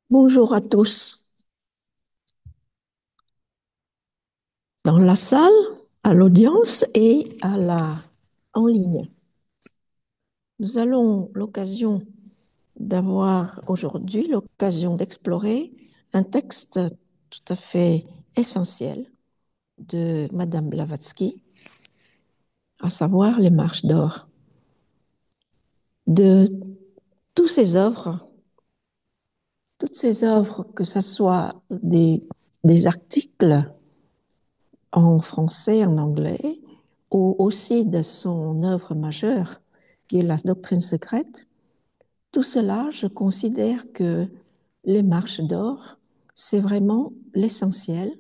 Bonjour à tous. Dans la salle, à l'audience et en ligne. Nous allons d'avoir aujourd'hui l'occasion d'explorer un texte tout à fait essentiel de Madame Blavatsky, à savoir Les Marches d'or. De tous ses œuvres, toutes ses œuvres, que ce soit des articles en français, en anglais, ou aussi de son œuvre majeure, qui est la doctrine secrète, tout cela, je considère que les marches d'or, c'est vraiment l'essentiel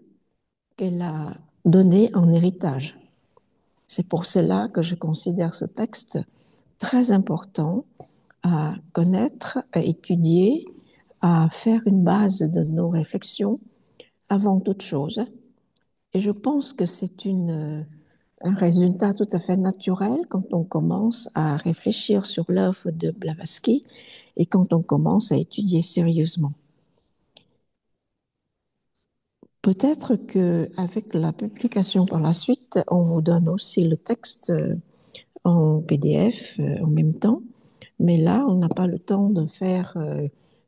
qu'elle a donné en héritage. C'est pour cela que je considère ce texte très important à connaître, à étudier, à faire une base de nos réflexions avant toute chose. Et je pense que c'est un résultat tout à fait naturel quand on commence à réfléchir sur l'œuvre de Blavatsky et quand on commence à étudier sérieusement. Peut-être qu'avec la publication par la suite, on vous donne aussi le texte en PDF en même temps, mais là, on n'a pas le temps de faire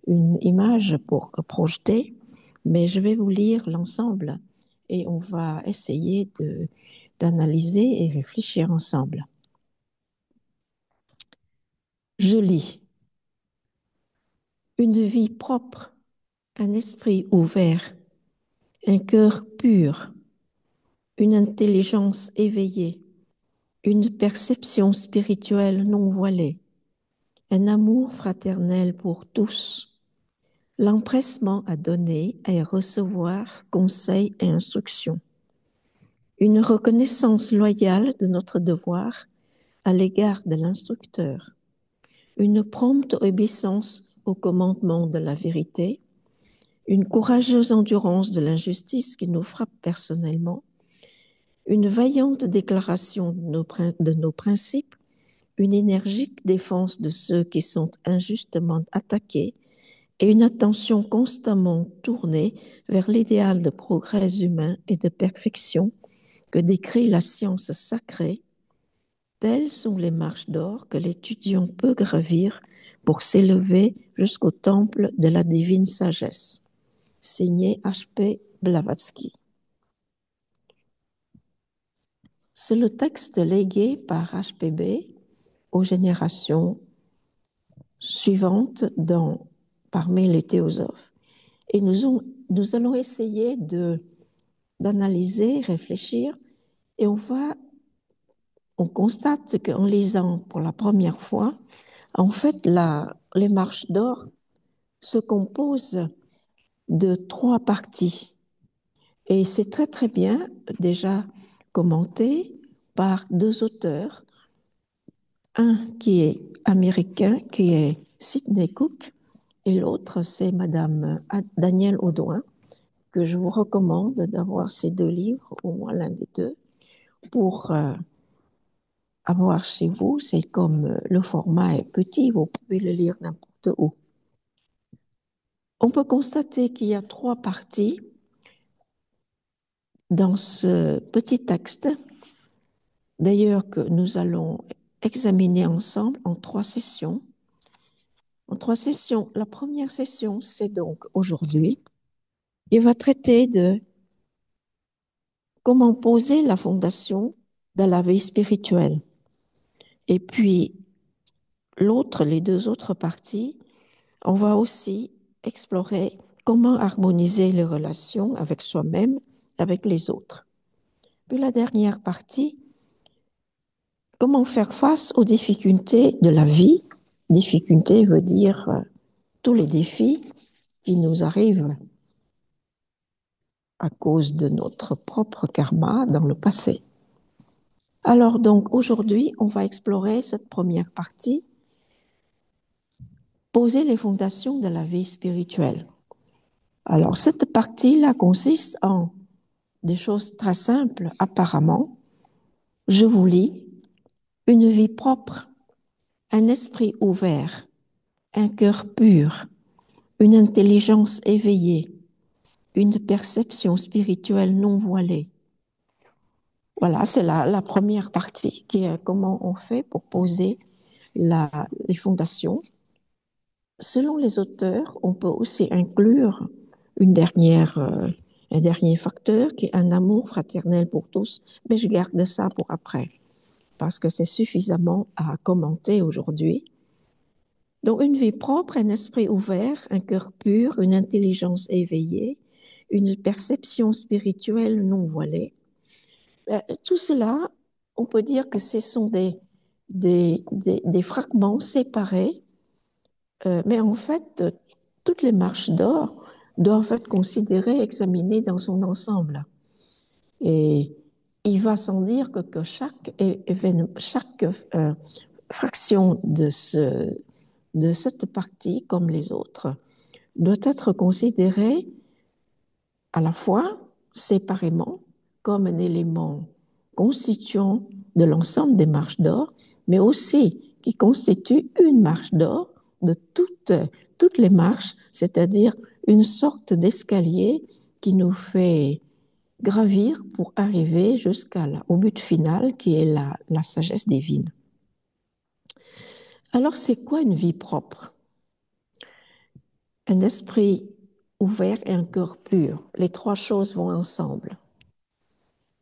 une image pour projeter, mais je vais vous lire l'ensemble et on va essayer d'analyser et réfléchir ensemble. Je lis. Une vie propre, un esprit ouvert, un cœur pur, une intelligence éveillée, une perception spirituelle non voilée, un amour fraternel pour tous, l'empressement à donner et à recevoir conseils et instructions, une reconnaissance loyale de notre devoir à l'égard de l'instructeur, une prompte obéissance au commandement de la vérité, une courageuse endurance de l'injustice qui nous frappe personnellement, une vaillante déclaration de nos principes, une énergique défense de ceux qui sont injustement attaqués et une attention constamment tournée vers l'idéal de progrès humain et de perfection que décrit la science sacrée, telles sont les marches d'or que l'étudiant peut gravir pour s'élever jusqu'au temple de la divine sagesse. Signé H.P. Blavatsky. C'est le texte légué par HPB aux générations suivantes parmi les théosophes. Et nous allons essayer d'analyser, réfléchir, et on constate qu'en lisant pour la première fois, en fait, les marches d'or se composent de trois parties. Et c'est très très bien déjà commenté par deux auteurs, un qui est américain, qui est Sidney Cook, et l'autre c'est Madame Danielle Audouin, que je vous recommande d'avoir ces deux livres, au moins l'un des deux, pour avoir chez vous. C'est comme le format est petit, vous pouvez le lire n'importe où. On peut constater qu'il y a trois parties dans ce petit texte, d'ailleurs que nous allons examiner ensemble en trois sessions. En trois sessions. La première session, c'est donc aujourd'hui. Il va traiter de comment poser la fondation de la vie spirituelle. Et puis, les deux autres parties, on va aussi explorer comment harmoniser les relations avec soi-même, avec les autres. Puis la dernière partie, comment faire face aux difficultés de la vie. Difficulté veut dire tous les défis qui nous arrivent à cause de notre propre karma dans le passé. Alors donc aujourd'hui, on va explorer cette première partie, poser les fondations de la vie spirituelle. Alors cette partie-là consiste en des choses très simples apparemment. Je vous lis, une vie propre, un esprit ouvert, un cœur pur, une intelligence éveillée, une perception spirituelle non voilée. Voilà, c'est la première partie qui est comment on fait pour poser les fondations. Selon les auteurs, on peut aussi inclure un dernier facteur qui est un amour fraternel pour tous, mais je garde ça pour après parce que c'est suffisamment à commenter aujourd'hui. Donc, une vie propre, un esprit ouvert, un cœur pur, une intelligence éveillée, une perception spirituelle non voilée. Tout cela, on peut dire que ce sont des fragments séparés, mais en fait, toutes les marches d'or doivent être considérées, examinées dans son ensemble. Et il va sans dire que chaque fraction de cette partie, comme les autres, doit être considérée à la fois séparément comme un élément constituant de l'ensemble des marches d'or, mais aussi qui constitue une marche d'or de toutes les marches, c'est-à-dire une sorte d'escalier qui nous fait gravir pour arriver au but final qui est la sagesse divine. Alors, c'est quoi une vie propre? Un esprit ouvert et un cœur pur. Les trois choses vont ensemble.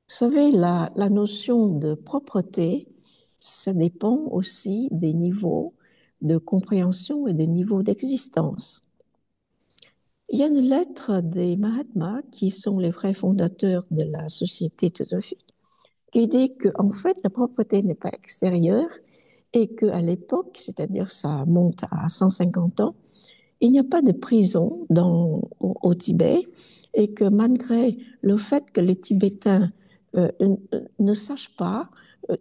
Vous savez, la notion de propreté, ça dépend aussi des niveaux de compréhension et des niveaux d'existence. Il y a une lettre des Mahatmas, qui sont les vrais fondateurs de la société théosophique, qui dit qu'en fait, la propreté n'est pas extérieure et qu'à l'époque, c'est-à-dire ça monte à 150 ans, il n'y a pas de prison au Tibet et que malgré le fait que les Tibétains ne sachent pas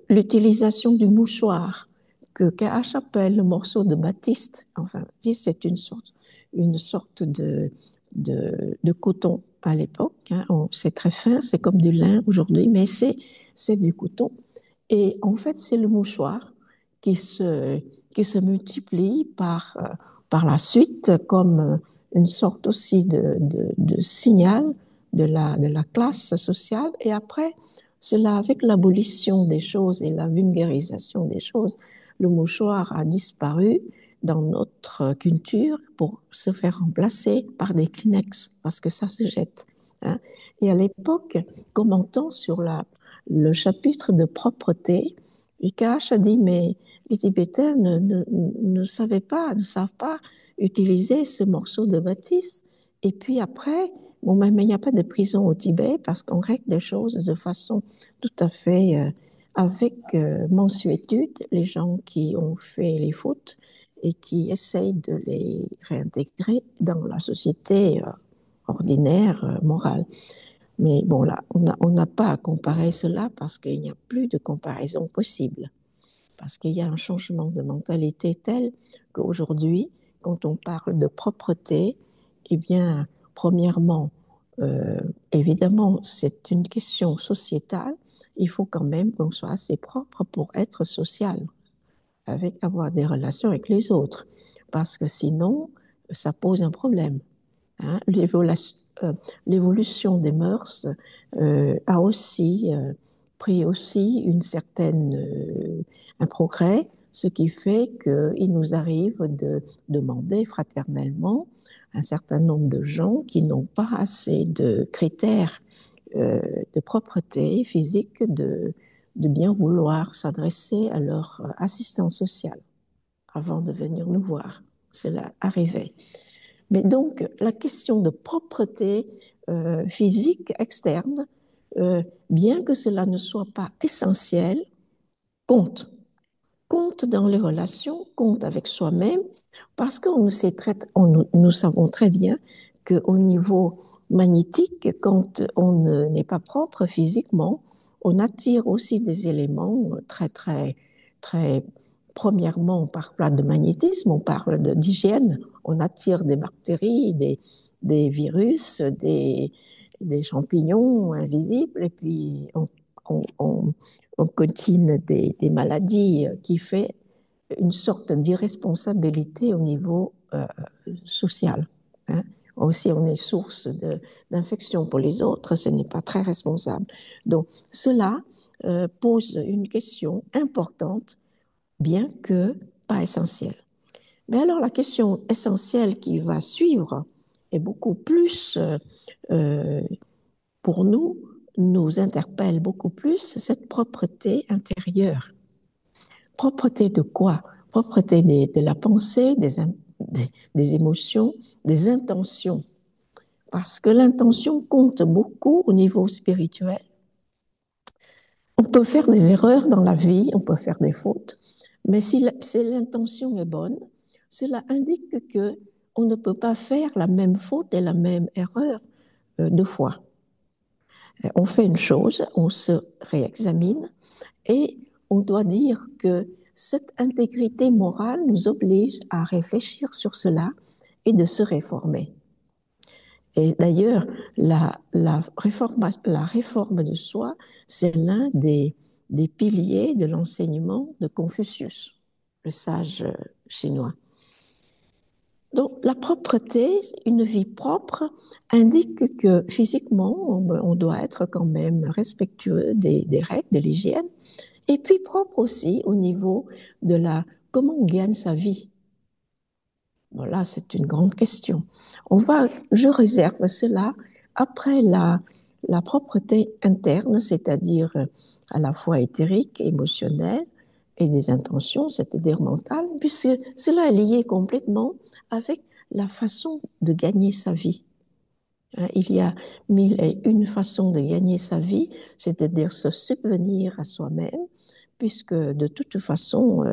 l'utilisation du mouchoir, que KH appelle le morceau de batiste, enfin, c'est une sorte de coton à l'époque. Hein. C'est très fin, c'est comme du lin aujourd'hui, mais c'est du coton. Et en fait, c'est le mouchoir qui se multiplie par la suite comme une sorte aussi de signal de la classe sociale. Et après, cela, avec l'abolition des choses et la vulgarisation des choses, le mouchoir a disparu dans notre culture pour se faire remplacer par des Kleenex, parce que ça se jette. Hein. Et à l'époque, commentant sur le chapitre de propreté, Vikash a dit, mais les Tibétains ne savent pas utiliser ce morceau de bâtisse. Et puis après, bon, même il n'y a pas de prison au Tibet parce qu'on règle les choses de façon tout à fait avec mansuétude, les gens qui ont fait les fautes et qui essayent de les réintégrer dans la société ordinaire, morale. Mais bon, là, on n'a pas à comparer cela parce qu'il n'y a plus de comparaison possible. Parce qu'il y a un changement de mentalité tel qu'aujourd'hui, quand on parle de propreté, eh bien, premièrement, évidemment, c'est une question sociétale. Il faut quand même qu'on soit assez propre pour être social, avec avoir des relations avec les autres. Parce que sinon, ça pose un problème. Hein. L'évolution des mœurs a aussi pris aussi un progrès, ce qui fait qu'il nous arrive de demander fraternellement un certain nombre de gens qui n'ont pas assez de critères de propreté physique de bien vouloir s'adresser à leur assistant social avant de venir nous voir. Cela arrivait. Mais donc, la question de propreté physique externe, bien que cela ne soit pas essentiel, compte. Compte dans les relations, compte avec soi-même, parce que nous savons très bien qu'au niveau magnétique, quand on n'est pas propre physiquement, on attire aussi des éléments très, très, très. Premièrement, on parle pas de magnétisme, on parle d'hygiène. On attire des bactéries, des virus, des champignons invisibles, et puis on continue des maladies qui fait une sorte d'irresponsabilité au niveau social. hein. Aussi, on est source d'infection pour les autres, ce n'est pas très responsable. Donc, cela pose une question importante, bien que pas essentielle. Mais alors, la question essentielle qui va suivre est beaucoup plus, euh, pour nous, nous interpelle beaucoup plus cette propreté intérieure. Propreté de quoi? Propreté de la pensée, des émotions, des intentions. Parce que l'intention compte beaucoup au niveau spirituel. On peut faire des erreurs dans la vie, on peut faire des fautes, mais si l'intention est bonne, cela indique que on ne peut pas faire la même faute et la même erreur deux fois. On fait une chose, on se réexamine et on doit dire que cette intégrité morale nous oblige à réfléchir sur cela et de se réformer. Et d'ailleurs, la réforme de soi, c'est l'un des piliers de l'enseignement de Confucius, le sage chinois. Donc, la propreté, une vie propre, indique que physiquement, on doit être quand même respectueux des règles de l'hygiène, et puis propre aussi au niveau de comment on gagne sa vie. Voilà, c'est une grande question. Je réserve cela après la propreté interne, c'est-à-dire à la fois éthérique, émotionnelle et des intentions, c'est-à-dire mentale, puisque cela est lié complètement avec la façon de gagner sa vie. Il y a mille et une façons de gagner sa vie, c'est-à-dire se subvenir à soi-même, puisque de toute façon,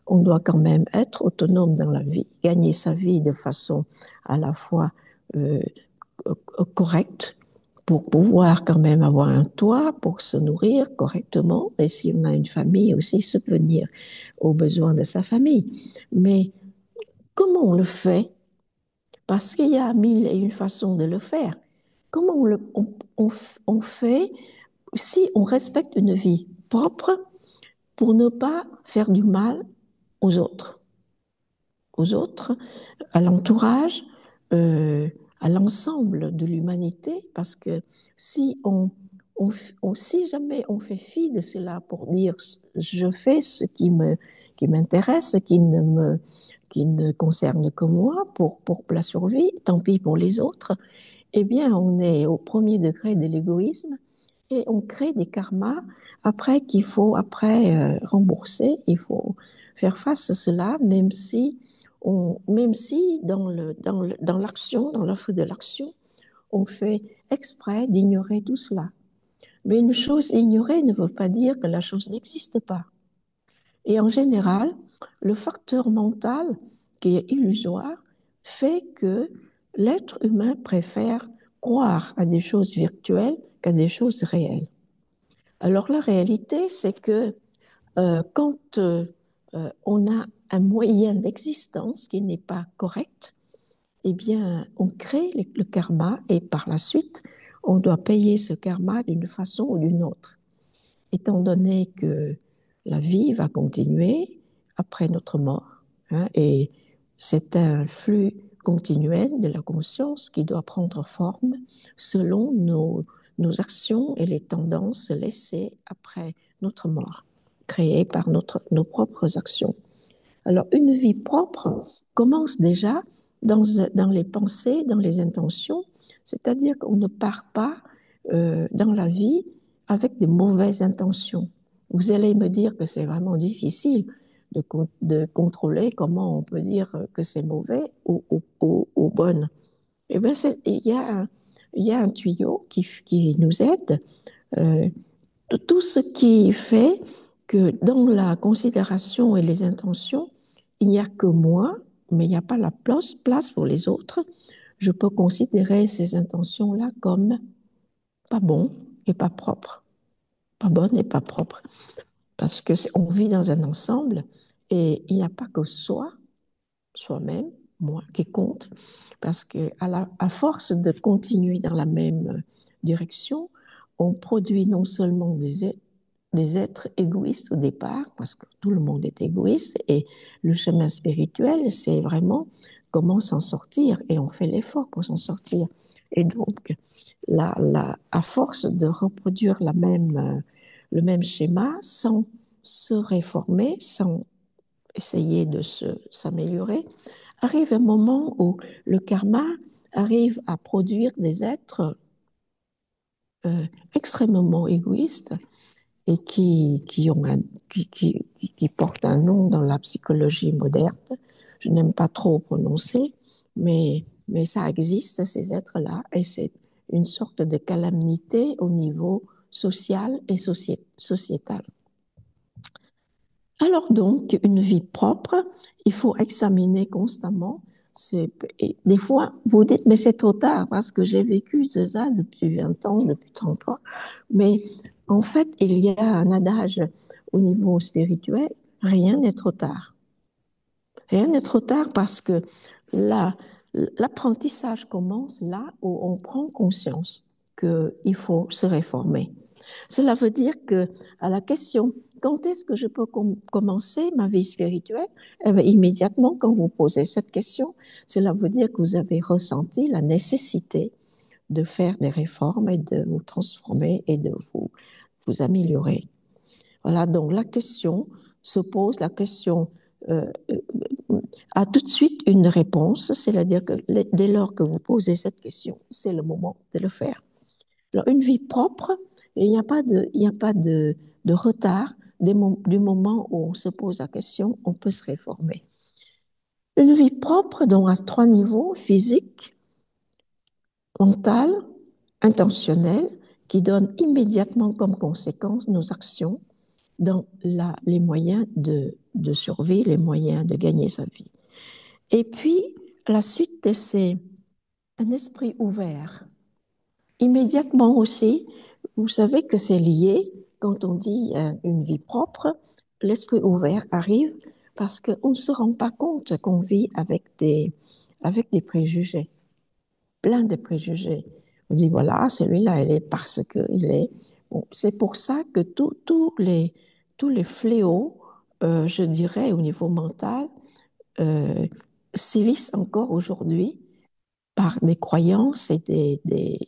on doit quand même être autonome dans la vie, gagner sa vie de façon à la fois euh, correcte, pour pouvoir quand même avoir un toit, pour se nourrir correctement, et si on a une famille aussi, subvenir aux besoins de sa famille. Mais comment on le fait? Parce qu'il y a mille et une façons de le faire. Comment on fait si on respecte une vie propre pour ne pas faire du mal aux autres, à l'entourage, euh, à l'ensemble de l'humanité, parce que si si jamais on fait fi de cela pour dire je fais ce qui m'intéresse, qui ne concerne que moi pour la survie, tant pis pour les autres, eh bien on est au premier degré de l'égoïsme et on crée des karmas après qu'il faut rembourser, il faut faire face à cela, même si dans l'action, dans la feu de l'action, on fait exprès d'ignorer tout cela. Mais une chose ignorée ne veut pas dire que la chose n'existe pas. Et en général, le facteur mental qui est illusoire fait que l'être humain préfère croire à des choses virtuelles qu'à des choses réelles. Alors la réalité, c'est que quand on a un moyen d'existence qui n'est pas correct, eh bien, on crée le karma et par la suite, on doit payer ce karma d'une façon ou d'une autre. Étant donné que la vie va continuer après notre mort, hein, et c'est un flux continuel de la conscience qui doit prendre forme selon nos actions et les tendances laissées après notre mort, créées par nos propres actions. Alors, une vie propre commence déjà dans les pensées, dans les intentions, c'est-à-dire qu'on ne part pas dans la vie avec des mauvaises intentions. Vous allez me dire que c'est vraiment difficile de contrôler comment on peut dire que c'est mauvais ou bonne. Eh bien, il y a un tuyau qui nous aide. Euh, tout ce qui fait que dans la considération et les intentions, il n'y a que moi, mais il n'y a pas la place pour les autres. Je peux considérer ces intentions-là comme pas bon et pas propre, pas bonne et pas propre, parce que on vit dans un ensemble et il n'y a pas que soi-même, moi, qui compte, parce que à force de continuer dans la même direction, on produit non seulement des êtres égoïstes au départ, parce que tout le monde est égoïste, et le chemin spirituel, c'est vraiment comment s'en sortir et on fait l'effort pour s'en sortir. Et donc, à force de reproduire le même schéma sans se réformer, sans essayer de s'améliorer, arrive un moment où le karma arrive à produire des êtres euh, extrêmement égoïstes et qui portent un nom dans la psychologie moderne. Je n'aime pas trop prononcer, mais ça existe, ces êtres-là, et c'est une sorte de calamité au niveau social et sociétal. Alors donc, une vie propre, il faut examiner constamment. Et des fois, vous dites, mais c'est trop tard parce que j'ai vécu ça depuis 20 ans, depuis 30 ans. Mais en fait, il y a un adage au niveau spirituel, rien n'est trop tard. Rien n'est trop tard parce que là, l'apprentissage commence là où on prend conscience qu'il faut se réformer. Cela veut dire que à la question quand est-ce que je peux commencer ma vie spirituelle, eh bien, immédiatement quand vous posez cette question, cela veut dire que vous avez ressenti la nécessité de faire des réformes et de vous transformer et de vous améliorer. Voilà, donc la question se pose, la question a tout de suite une réponse, c'est-à-dire que dès lors que vous posez cette question, c'est le moment de le faire. Alors, une vie propre, il n'y a pas de retard du moment où on se pose la question, on peut se réformer. Une vie propre, donc à trois niveaux, physique, mental, intentionnel, qui donne immédiatement comme conséquence nos actions dans les moyens de survie, les moyens de gagner sa vie. Et puis, la suite, c'est un esprit ouvert. Immédiatement aussi, vous savez que c'est lié, quand on dit une vie propre, l'esprit ouvert arrive parce qu'on ne se rend pas compte qu'on vit avec des préjugés, plein de préjugés. On dit, voilà, celui-là, il est parce qu'il est. Bon, c'est pour ça que tous les fléaux, je dirais, au niveau mental, euh, sévissent encore aujourd'hui par des croyances et des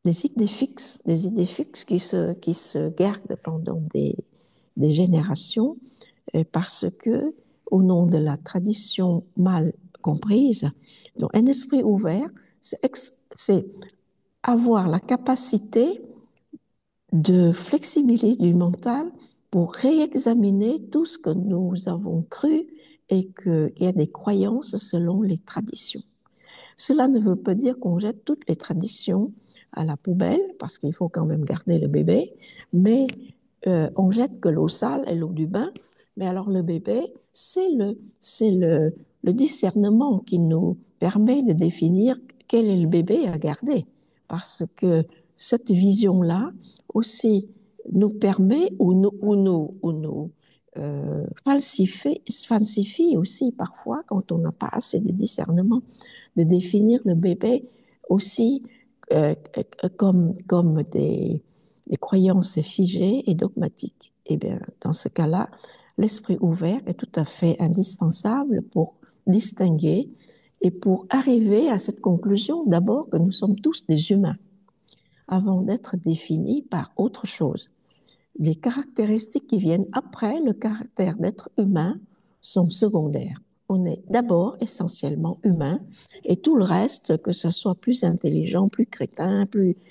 idées fixes qui se gardent pendant des générations parce que, au nom de la tradition mal comprise, donc un esprit ouvert, c'est avoir la capacité de flexibiliser du mental pour réexaminer tout ce que nous avons cru et qu'il y a des croyances selon les traditions. Cela ne veut pas dire qu'on jette toutes les traditions à la poubelle, parce qu'il faut quand même garder le bébé, mais on jette que l'eau sale et l'eau du bain. Mais alors le bébé, le discernement qui nous permet de définir quel est le bébé à garder. Parce que cette vision-là aussi nous permet ou nous falsifie aussi parfois quand on n'a pas assez de discernement de définir le bébé aussi comme des croyances figées et dogmatiques. Eh bien, dans ce cas-là, l'esprit ouvert est tout à fait indispensable pour distinguer et pour arriver à cette conclusion d'abord que nous sommes tous des humains avant d'être définis par autre chose. Les caractéristiques qui viennent après le caractère d'être humain sont secondaires. On est d'abord essentiellement humain et tout le reste, que ce soit plus intelligent, plus crétin, plus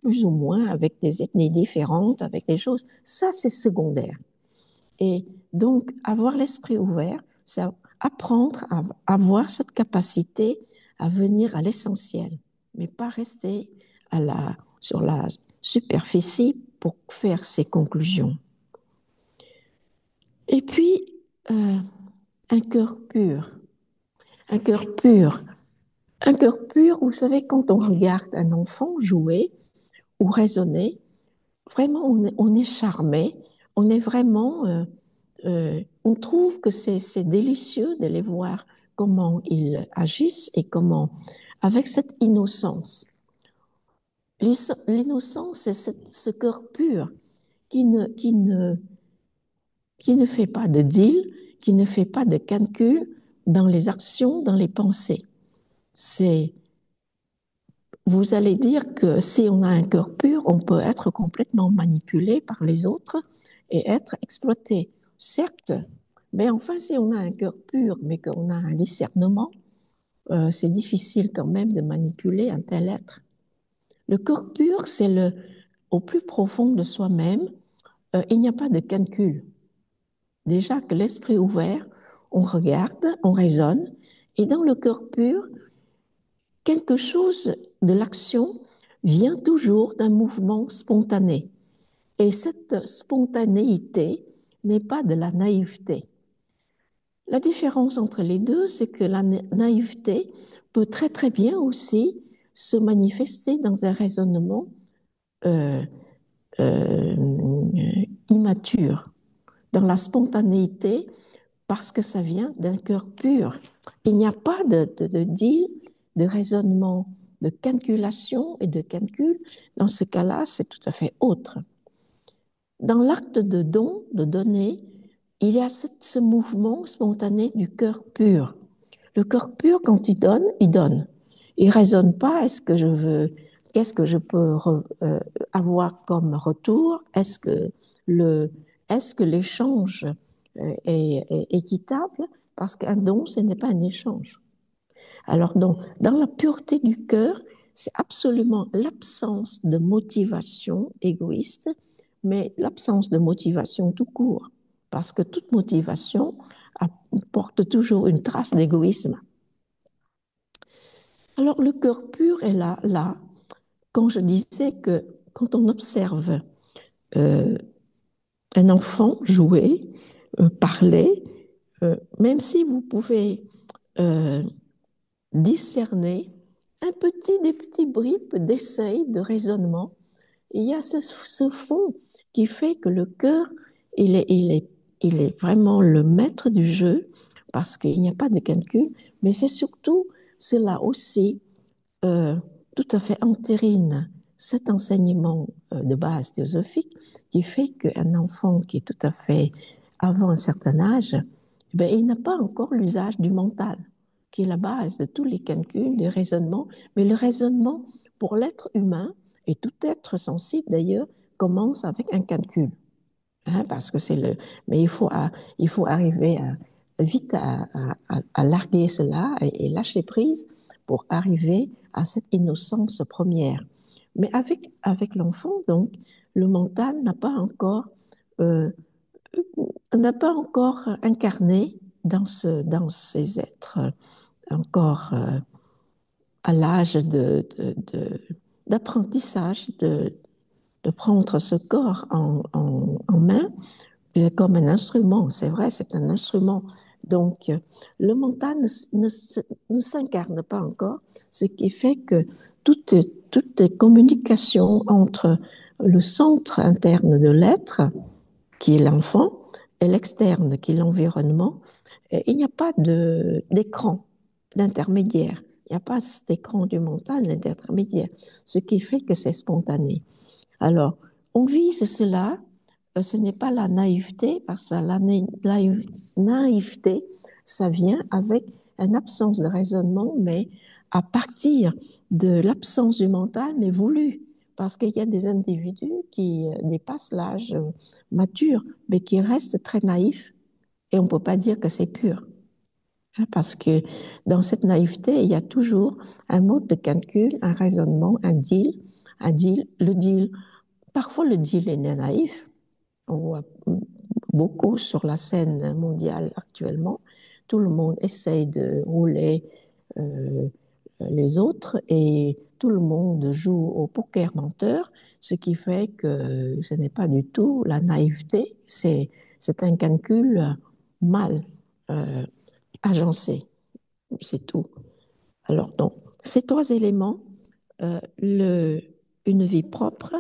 ou moins avec des ethnies différentes, avec les choses, ça c'est secondaire. Et donc avoir l'esprit ouvert, c'est apprendre à avoir cette capacité à venir à l'essentiel, mais pas rester sur la superficie pour faire ses conclusions. Et puis, euh, un cœur pur. Un cœur pur. Un cœur pur, vous savez, quand on regarde un enfant jouer ou raisonner, vraiment, on est charmé. On est vraiment. On trouve que c'est délicieux de les voir comment ils agissent et comment, avec cette innocence. L'innocence, c'est ce cœur pur qui ne fait pas de deal, qui ne fait pas de calcul, dans les actions, dans les pensées. C'est, vous allez dire que si on a un cœur pur, on peut être complètement manipulé par les autres et être exploité. Certes, mais enfin, si on a un cœur pur, mais qu'on a un discernement, c'est difficile quand même de manipuler un tel être. Le cœur pur, c'est au plus profond de soi-même, il n'y a pas de calcul. Déjà que l'esprit ouvert, on regarde, on raisonne, et dans le cœur pur, quelque chose de l'action vient toujours d'un mouvement spontané. Et cette spontanéité n'est pas de la naïveté. La différence entre les deux, c'est que la naïveté peut très très bien aussi se manifester dans un raisonnement euh, euh, immature, dans la spontanéité, parce que ça vient d'un cœur pur. Il n'y a pas de deal, de raisonnement, de calculation et de calcul. Dans ce cas-là, c'est tout à fait autre. Dans l'acte de don, de donner, il y a ce mouvement spontané du cœur pur. Le cœur pur, quand il donne, il donne. Il ne raisonne pas, est-ce que je veux, qu'est-ce que je peux avoir comme retour? Est-ce que l'échange est équitable? Parce qu'un don, ce n'est pas un échange. Alors, donc, dans la pureté du cœur, c'est absolument l'absence de motivation égoïste, mais l'absence de motivation tout court. Parce que toute motivation porte toujours une trace d'égoïsme. Alors, le cœur pur est là. Quand je disais que quand on observe euh, un enfant jouer, parler, même si vous pouvez euh, discerner des petits bribes d'essai, de raisonnement, il y a ce fond qui fait que le cœur, il est vraiment le maître du jeu parce qu'il n'y a pas de calcul, mais c'est surtout cela aussi euh, tout à fait entérine cet enseignement de base théosophique qui fait qu'un enfant qui est tout à fait avant un certain âge, ben, il n'a pas encore l'usage du mental, qui est la base de tous les calculs, des raisonnements. Mais le raisonnement, pour l'être humain, et tout être sensible d'ailleurs, commence avec un calcul. Hein, parce que c'est le. Mais il faut arriver vite à larguer cela et lâcher prise pour arriver à cette innocence première. Mais avec l'enfant, donc, le mental euh, n'a pas encore incarné dans ces êtres encore à l'âge d'apprentissage, de prendre ce corps en main c'est comme un instrument, c'est vrai, c'est un instrument. Donc, le mental ne s'incarne pas encore, ce qui fait que toute, toute communication entre le centre interne de l'être, qui est l'enfant, et l'externe, qui est l'environnement, il n'y a pas d'écran d'intermédiaire. Il n'y a pas cet écran du mental d'intermédiaire, ce qui fait que c'est spontané. Alors, on vise cela, ce n'est pas la naïveté, parce que la naïveté, ça vient avec une absence de raisonnement, mais à partir de l'absence du mental, mais voulu. Parce qu'il y a des individus qui dépassent l'âge mature, mais qui restent très naïfs, et on ne peut pas dire que c'est pur. Hein, parce que dans cette naïveté, il y a toujours un mode de calcul, un raisonnement, un deal. Le deal, parfois le deal est naïf, on voit beaucoup sur la scène mondiale actuellement. Tout le monde essaye de rouler euh, les autres et tout le monde joue au poker menteur, ce qui fait que ce n'est pas du tout la naïveté, c'est un calcul mal euh, agencé, c'est tout. Alors, donc, ces trois éléments, une vie propre,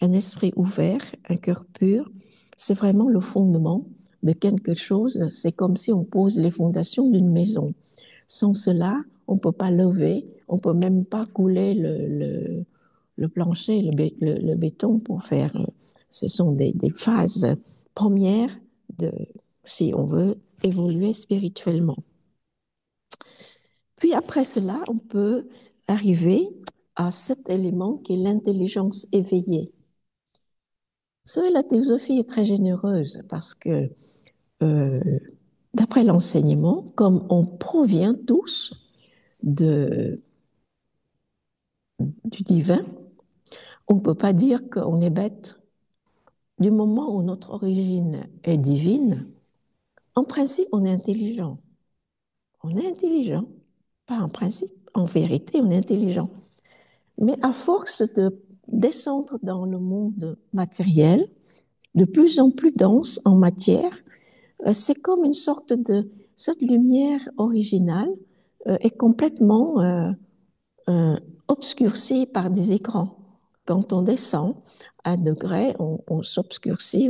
un esprit ouvert, un cœur pur, c'est vraiment le fondement de quelque chose. C'est comme si on pose les fondations d'une maison. Sans cela, on ne peut pas lever, on ne peut même pas couler le plancher, le béton pour faire. Ce sont des phases premières de, si on veut évoluer spirituellement. Puis après cela, on peut arriver à cet élément qui est l'intelligence éveillée. Vous savez, la théosophie est très généreuse parce que, euh, d'après l'enseignement, comme on provient tous de, du divin, on ne peut pas dire qu'on est bête. Du moment où notre origine est divine, en principe, on est intelligent. On est intelligent, pas en principe. En vérité, on est intelligent. Mais à force de descendre dans le monde matériel, de plus en plus dense en matière, c'est comme une sorte de... Cette lumière originale est complètement euh, obscurcie par des écrans. Quand on descend à un degré, on s'obscurcit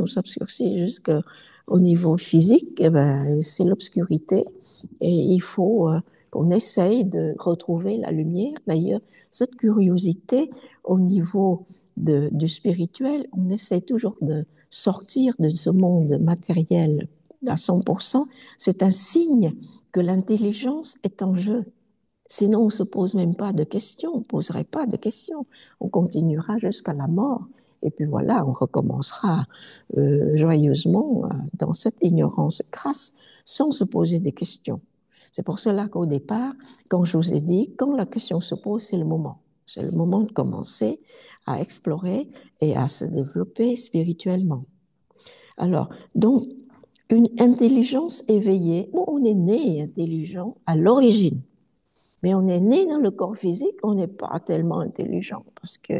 jusqu'au niveau physique, eh ben, c'est l'obscurité. Et il faut qu'on essaye de retrouver la lumière. D'ailleurs, cette curiosité au niveau du spirituel, on essaie toujours de sortir de ce monde matériel à 100%. C'est un signe que l'intelligence est en jeu. Sinon, on ne se pose même pas de questions, on ne poserait pas de questions. On continuera jusqu'à la mort. Et puis voilà, on recommencera joyeusement dans cette ignorance crasse, sans se poser des questions. C'est pour cela qu'au départ, quand je vous ai dit, quand la question se pose, c'est le moment. C'est le moment de commencer à explorer et à se développer spirituellement. Alors, donc, une intelligence éveillée, bon, on est né intelligent à l'origine. Mais on est né dans le corps physique, on n'est pas tellement intelligent parce que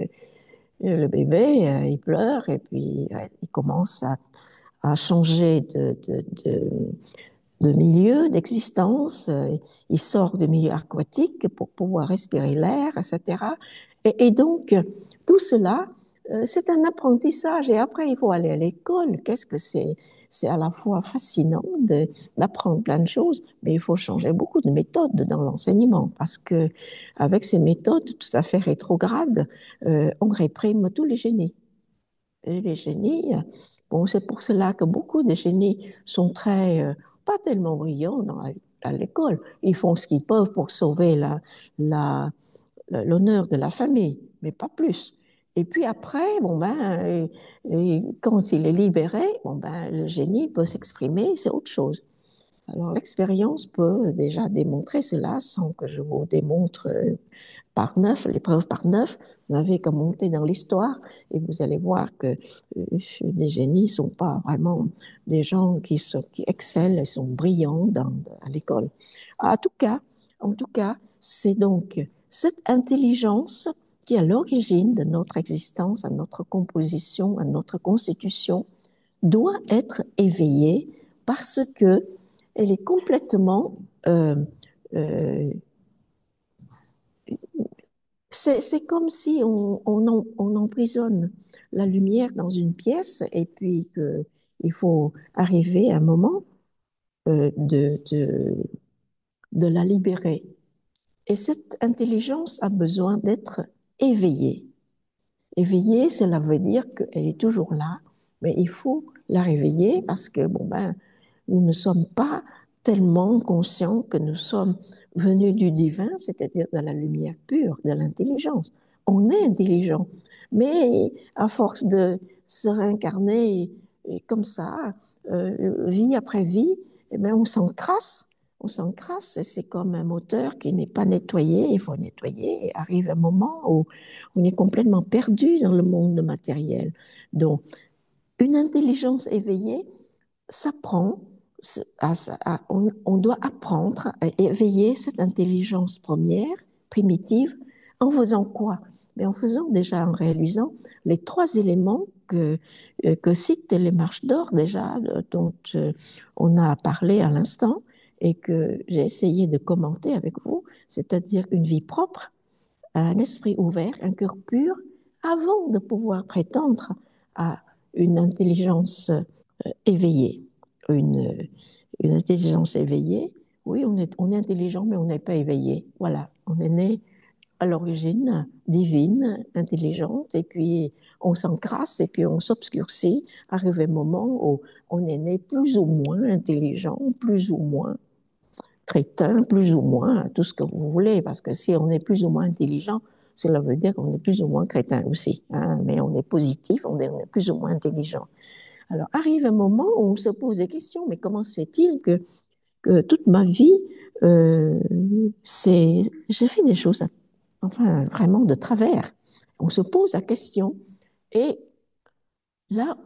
le bébé, il pleure et puis il commence à changer de milieu, d'existence. Il sort du milieu aquatique pour pouvoir respirer l'air, etc. Et donc, tout cela, c'est un apprentissage. Et après, il faut aller à l'école. Qu'est-ce que c'est? C'est à la fois fascinant d'apprendre plein de choses, mais il faut changer beaucoup de méthodes dans l'enseignement parce que avec ces méthodes tout à fait rétrogrades, on réprime tous les génies. Et les génies, bon, c'est pour cela que beaucoup de génies sont très, pas tellement brillants à l'école. Ils font ce qu'ils peuvent pour sauver la, l'honneur de la famille, mais pas plus. Et puis après, bon ben, quand il est libéré, bon ben, le génie peut s'exprimer, c'est autre chose. Alors l'expérience peut déjà démontrer cela sans que je vous démontre par neuf, l'épreuve par neuf. Vous n'avez qu'à monter dans l'histoire et vous allez voir que les génies ne sont pas vraiment des gens qui excellent et sont brillants à l'école. En tout cas, c'est donc cette intelligence qui est à l'origine de notre existence, à notre composition, à notre constitution, doit être éveillée parce que elle est complètement euh, c'est comme si on emprisonne la lumière dans une pièce et puis il faut arriver à un moment de la libérer. Et cette intelligence a besoin d'être éveillée. Éveillée, cela veut dire qu'elle est toujours là, mais il faut la réveiller parce que bon ben, nous ne sommes pas tellement conscients que nous sommes venus du divin, c'est-à-dire de la lumière pure, de l'intelligence. On est intelligent, mais à force de se réincarner comme ça, vie après vie, eh bien, on s'encrasse, et c'est comme un moteur qui n'est pas nettoyé, il faut nettoyer, et arrive un moment où on est complètement perdu dans le monde matériel. Donc, une intelligence éveillée s'apprend, on doit apprendre à éveiller cette intelligence première, primitive, en faisant quoi? Mais en faisant déjà, en réalisant les trois éléments que citent les marches d'or déjà, dont on a parlé à l'instant et que j'ai essayé de commenter avec vous, c'est-à-dire une vie propre, un esprit ouvert, un cœur pur, avant de pouvoir prétendre à une intelligence éveillée. Une, une intelligence éveillée, oui, on est intelligent, mais on n'est pas éveillé. Voilà, on est né à l'origine divine, intelligente, et puis on s'encrasse, et puis on s'obscurcit, arrive un moment où on est né plus ou moins intelligent, plus ou moins crétin, plus ou moins, tout ce que vous voulez, parce que si on est plus ou moins intelligent, cela veut dire qu'on est plus ou moins crétin aussi, hein, mais on est positif, on est plus ou moins intelligent. Alors arrive un moment où on se pose des questions, mais comment se fait-il que toute ma vie, euh, j'ai fait des choses, enfin vraiment de travers. On se pose la question et là,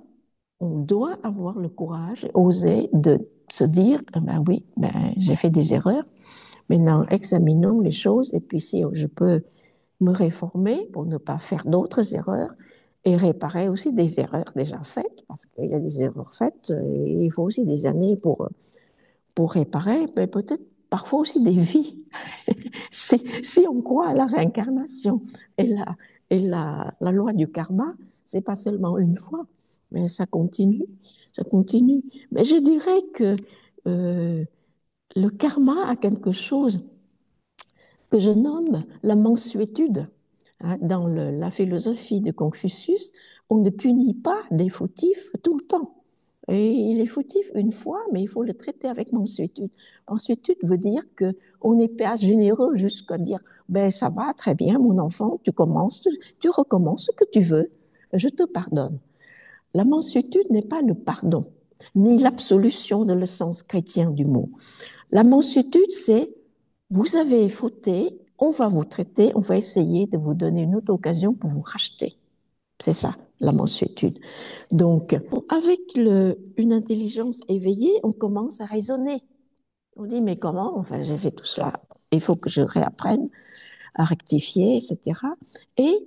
on doit avoir le courage, oser de se dire, ah ben oui, ben, j'ai fait des erreurs. Maintenant, examinons les choses et puis si je peux me réformer pour ne pas faire d'autres erreurs et réparer aussi des erreurs déjà faites, parce qu'il y a des erreurs faites et il faut aussi des années pour réparer, mais peut-être parfois aussi des vies. Si on croit à la réincarnation et la loi du karma, c'est pas seulement une fois, mais ça continue, ça continue. Mais je dirais que euh, le karma a quelque chose que je nomme la mansuétude. Hein, dans la philosophie de Confucius, on ne punit pas des fautifs tout le temps. Et il est fautif une fois, mais il faut le traiter avec mansuétude. Mansuétude veut dire qu'on n'est pas généreux jusqu'à dire ben ça va très bien mon enfant, tu recommences ce que tu veux, je te pardonne. La mansuétude n'est pas le pardon, ni l'absolution dans le sens chrétien du mot. La mansuétude, c'est vous avez fauté, on va vous traiter, on va essayer de vous donner une autre occasion pour vous racheter. C'est ça, la mansuétude. Donc, avec une intelligence éveillée, on commence à raisonner. On dit, mais comment? Enfin, j'ai fait tout cela. Il faut que je réapprenne à rectifier, etc. Et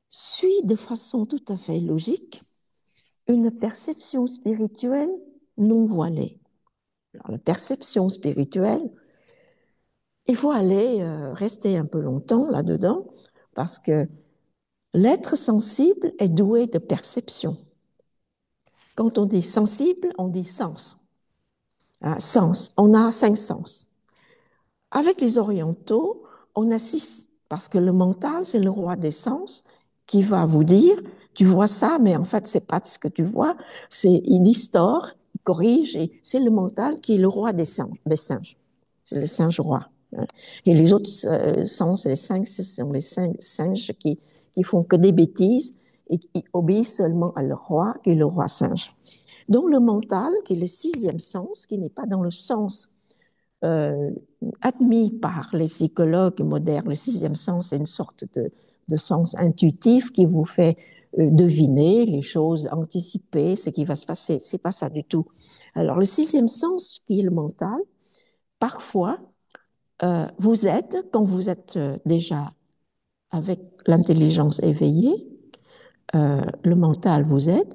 suit de façon tout à fait logique une perception spirituelle non voilée. Alors, la perception spirituelle, il faut aller rester un peu longtemps là-dedans parce que l'être sensible est doué de perception. Quand on dit sensible, on dit sens. Sens, on a 5 sens. Avec les orientaux, on a 6 parce que le mental, c'est le roi des sens qui va vous dire, tu vois ça, mais en fait, c'est pas ce que tu vois. Il distord, il corrige, et c'est le mental qui est le roi des singes. C'est le singe roi. Hein. Et les autres sens, les 5, ce sont les 5 singes qui font que des bêtises et qui obéissent seulement à leur roi, qui est le roi singe. Donc le mental, qui est le 6e sens, qui n'est pas dans le sens euh, admis par les psychologues modernes. Le 6e sens est une sorte de sens intuitif qui vous fait deviner les choses, anticiper ce qui va se passer. C'est pas ça du tout. Alors le 6e sens, qui est le mental, parfois vous aide quand vous êtes déjà avec l'intelligence éveillée. Le mental vous aide,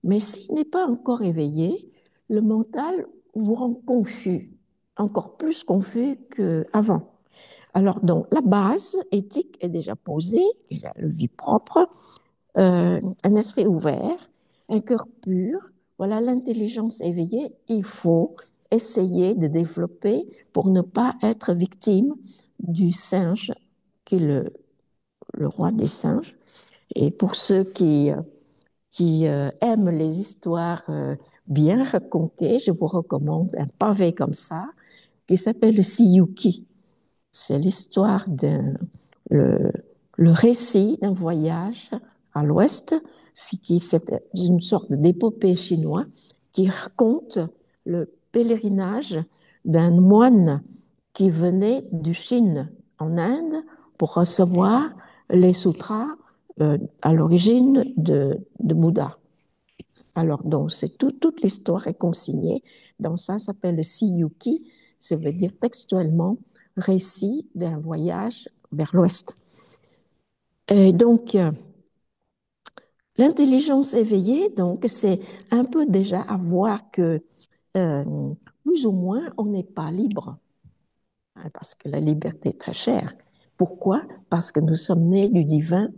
mais s'il n'est pas encore éveillé, le mental vous rend confus, encore plus confus qu'avant. Alors, donc, la base éthique est déjà posée, il a le vie propre, un esprit ouvert, un cœur pur, voilà l'intelligence éveillée, il faut essayer de développer pour ne pas être victime du singe qui est le roi des singes. Et pour ceux qui aiment les histoires bien racontées, je vous recommande un pavé comme ça, qui s'appelle le Siyuki. C'est l'histoire le, le récit d'un voyage à l'ouest, qui c'est une sorte d'épopée chinoise qui raconte le pèlerinage d'un moine qui venait du Chine en Inde pour recevoir les sutras à l'origine de Bouddha. Alors, donc, toute l'histoire est consignée. Donc, ça s'appelle le Siyuki, ça veut dire textuellement récit d'un voyage vers l'ouest. Et donc, l'intelligence éveillée, donc, c'est un peu déjà à voir que euh, plus ou moins, on n'est pas libre, hein, parce que la liberté est très chère. Pourquoi? Parce que nous sommes nés du divin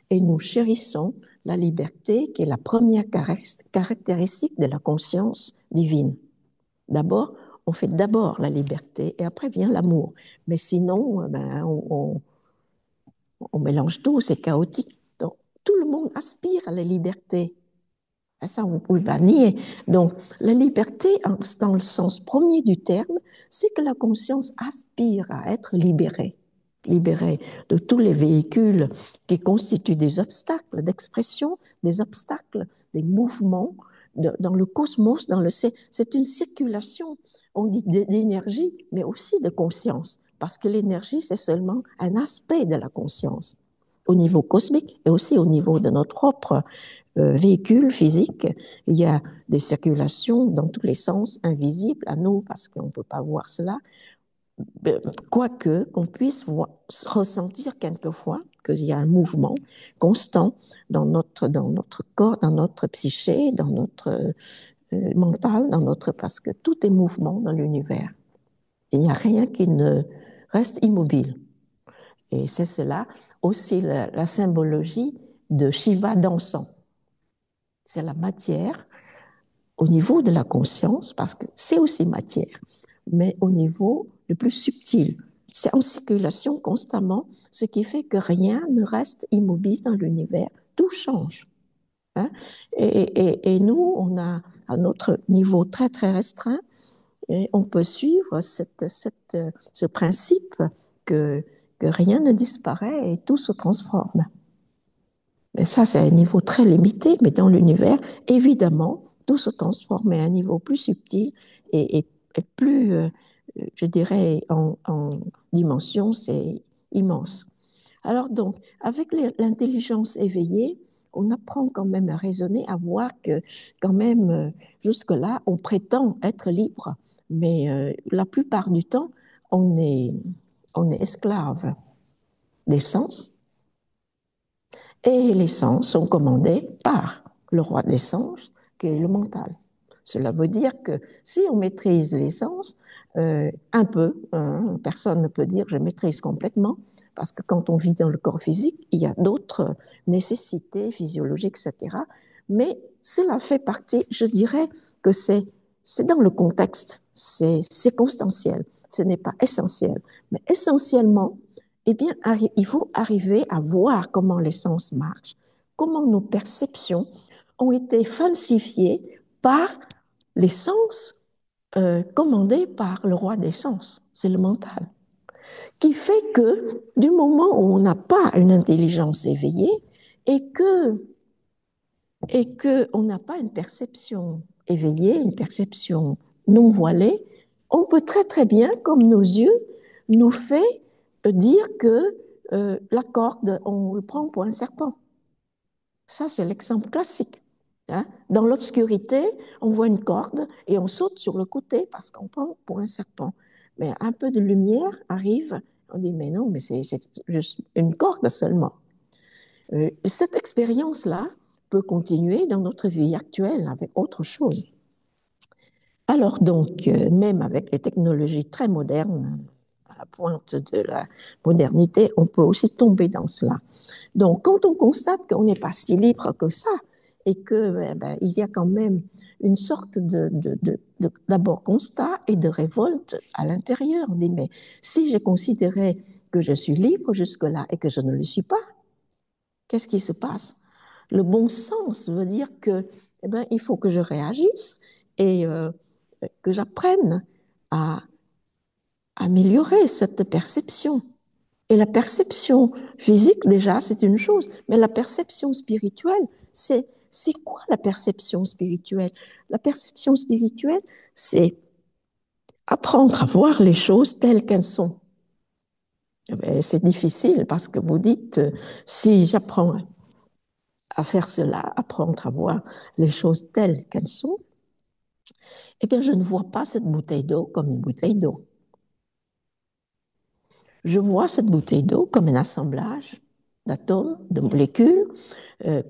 et nous chérissons la liberté qui est la première caractéristique de la conscience divine. D'abord, on fait d'abord la liberté et après vient l'amour. Mais sinon, ben, on mélange tout, c'est chaotique. Donc, tout le monde aspire à la liberté. Ça, on ne peut pas nier. Donc, la liberté, dans le sens premier du terme, c'est que la conscience aspire à être libérée. Libérée de tous les véhicules qui constituent des obstacles d'expression, des obstacles, des mouvements dans le cosmos, c'est une circulation, on dit d'énergie, mais aussi de conscience, parce que l'énergie, c'est seulement un aspect de la conscience au niveau cosmique et aussi au niveau de notre propre véhicule physique. Il y a des circulations dans tous les sens invisibles à nous parce qu'on ne peut pas voir cela, quoique qu'on puisse ressentir quelquefois qu'il y a un mouvement constant dans notre corps, dans notre psyché, dans notre mental, parce que tout est mouvement dans l'univers. Il n'y a rien qui ne reste immobile. Et c'est cela aussi la symbologie de Shiva dansant. C'est la matière au niveau de la conscience, parce que c'est aussi matière, mais au niveau le plus subtil. C'est en circulation constamment, ce qui fait que rien ne reste immobile dans l'univers. Tout change. Hein? Et nous, on a à notre niveau très, très restreint, et on peut suivre ce principe que rien ne disparaît et tout se transforme. Mais ça, c'est un niveau très limité, mais dans l'univers, évidemment, tout se transforme à un niveau plus subtil et plus, je dirais, en dimension, c'est immense. Alors donc, avec l'intelligence éveillée, on apprend quand même à raisonner, à voir que quand même, jusque-là, on prétend être libre, mais la plupart du temps, on est esclave des sens, et les sens sont commandés par le roi des sens, qui est le mental. Cela veut dire que si on maîtrise les sens, un peu, hein, personne ne peut dire je maîtrise complètement, parce que quand on vit dans le corps physique, il y a d'autres nécessités physiologiques, etc. Mais cela fait partie, je dirais que c'est dans le contexte, c'est circonstanciel, ce n'est pas essentiel. Mais essentiellement, eh bien, il faut arriver à voir comment les sens marchent, comment nos perceptions ont été falsifiées par les sens commandés par le roi des sens, c'est le mental, qui fait que du moment où on n'a pas une intelligence éveillée et que on n'a pas une perception éveillée, une perception non voilée, on peut très très bien, comme nos yeux, nous fait dire que la corde, on le prend pour un serpent. Ça, c'est l'exemple classique. Hein? Dans l'obscurité, on voit une corde et on saute sur le côté parce qu'on prend pour un serpent. Mais un peu de lumière arrive, on dit, mais non, mais c'est juste une corde seulement. Cette expérience-là peut continuer dans notre vie actuelle avec autre chose. Alors donc, même avec les technologies très modernes, à la pointe de la modernité, on peut aussi tomber dans cela. Donc, quand on constate qu'on n'est pas si libre que ça, et que il y a quand même une sorte d'abord constat et de révolte à l'intérieur. On dit, mais si j'ai considéré que je suis libre jusque-là et que je ne le suis pas, qu'est-ce qui se passe? Le bon sens veut dire que, il faut que je réagisse et que j'apprenne à améliorer cette perception. Et la perception physique, déjà, c'est une chose, mais la perception spirituelle, c'est quoi la perception spirituelle? La perception spirituelle, c'est apprendre à voir les choses telles qu'elles sont. C'est difficile parce que vous dites, si j'apprends à faire cela, apprendre à voir les choses telles qu'elles sont, eh bien, je ne vois pas cette bouteille d'eau comme une bouteille d'eau. Je vois cette bouteille d'eau comme un assemblage d'atomes, de molécules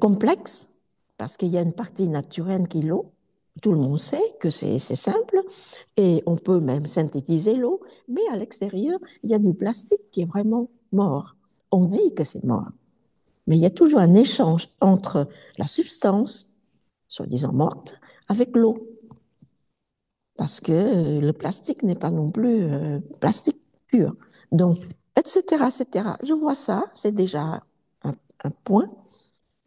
complexes, parce qu'il y a une partie naturelle qui est l'eau. Tout le monde sait que c'est simple et on peut même synthétiser l'eau, mais à l'extérieur, il y a du plastique qui est vraiment mort. On dit que c'est mort, mais il y a toujours un échange entre la substance, soi-disant morte, avec l'eau, parce que le plastique n'est pas non plus plastique pur. Donc, etc., etc. Je vois ça, c'est déjà un point.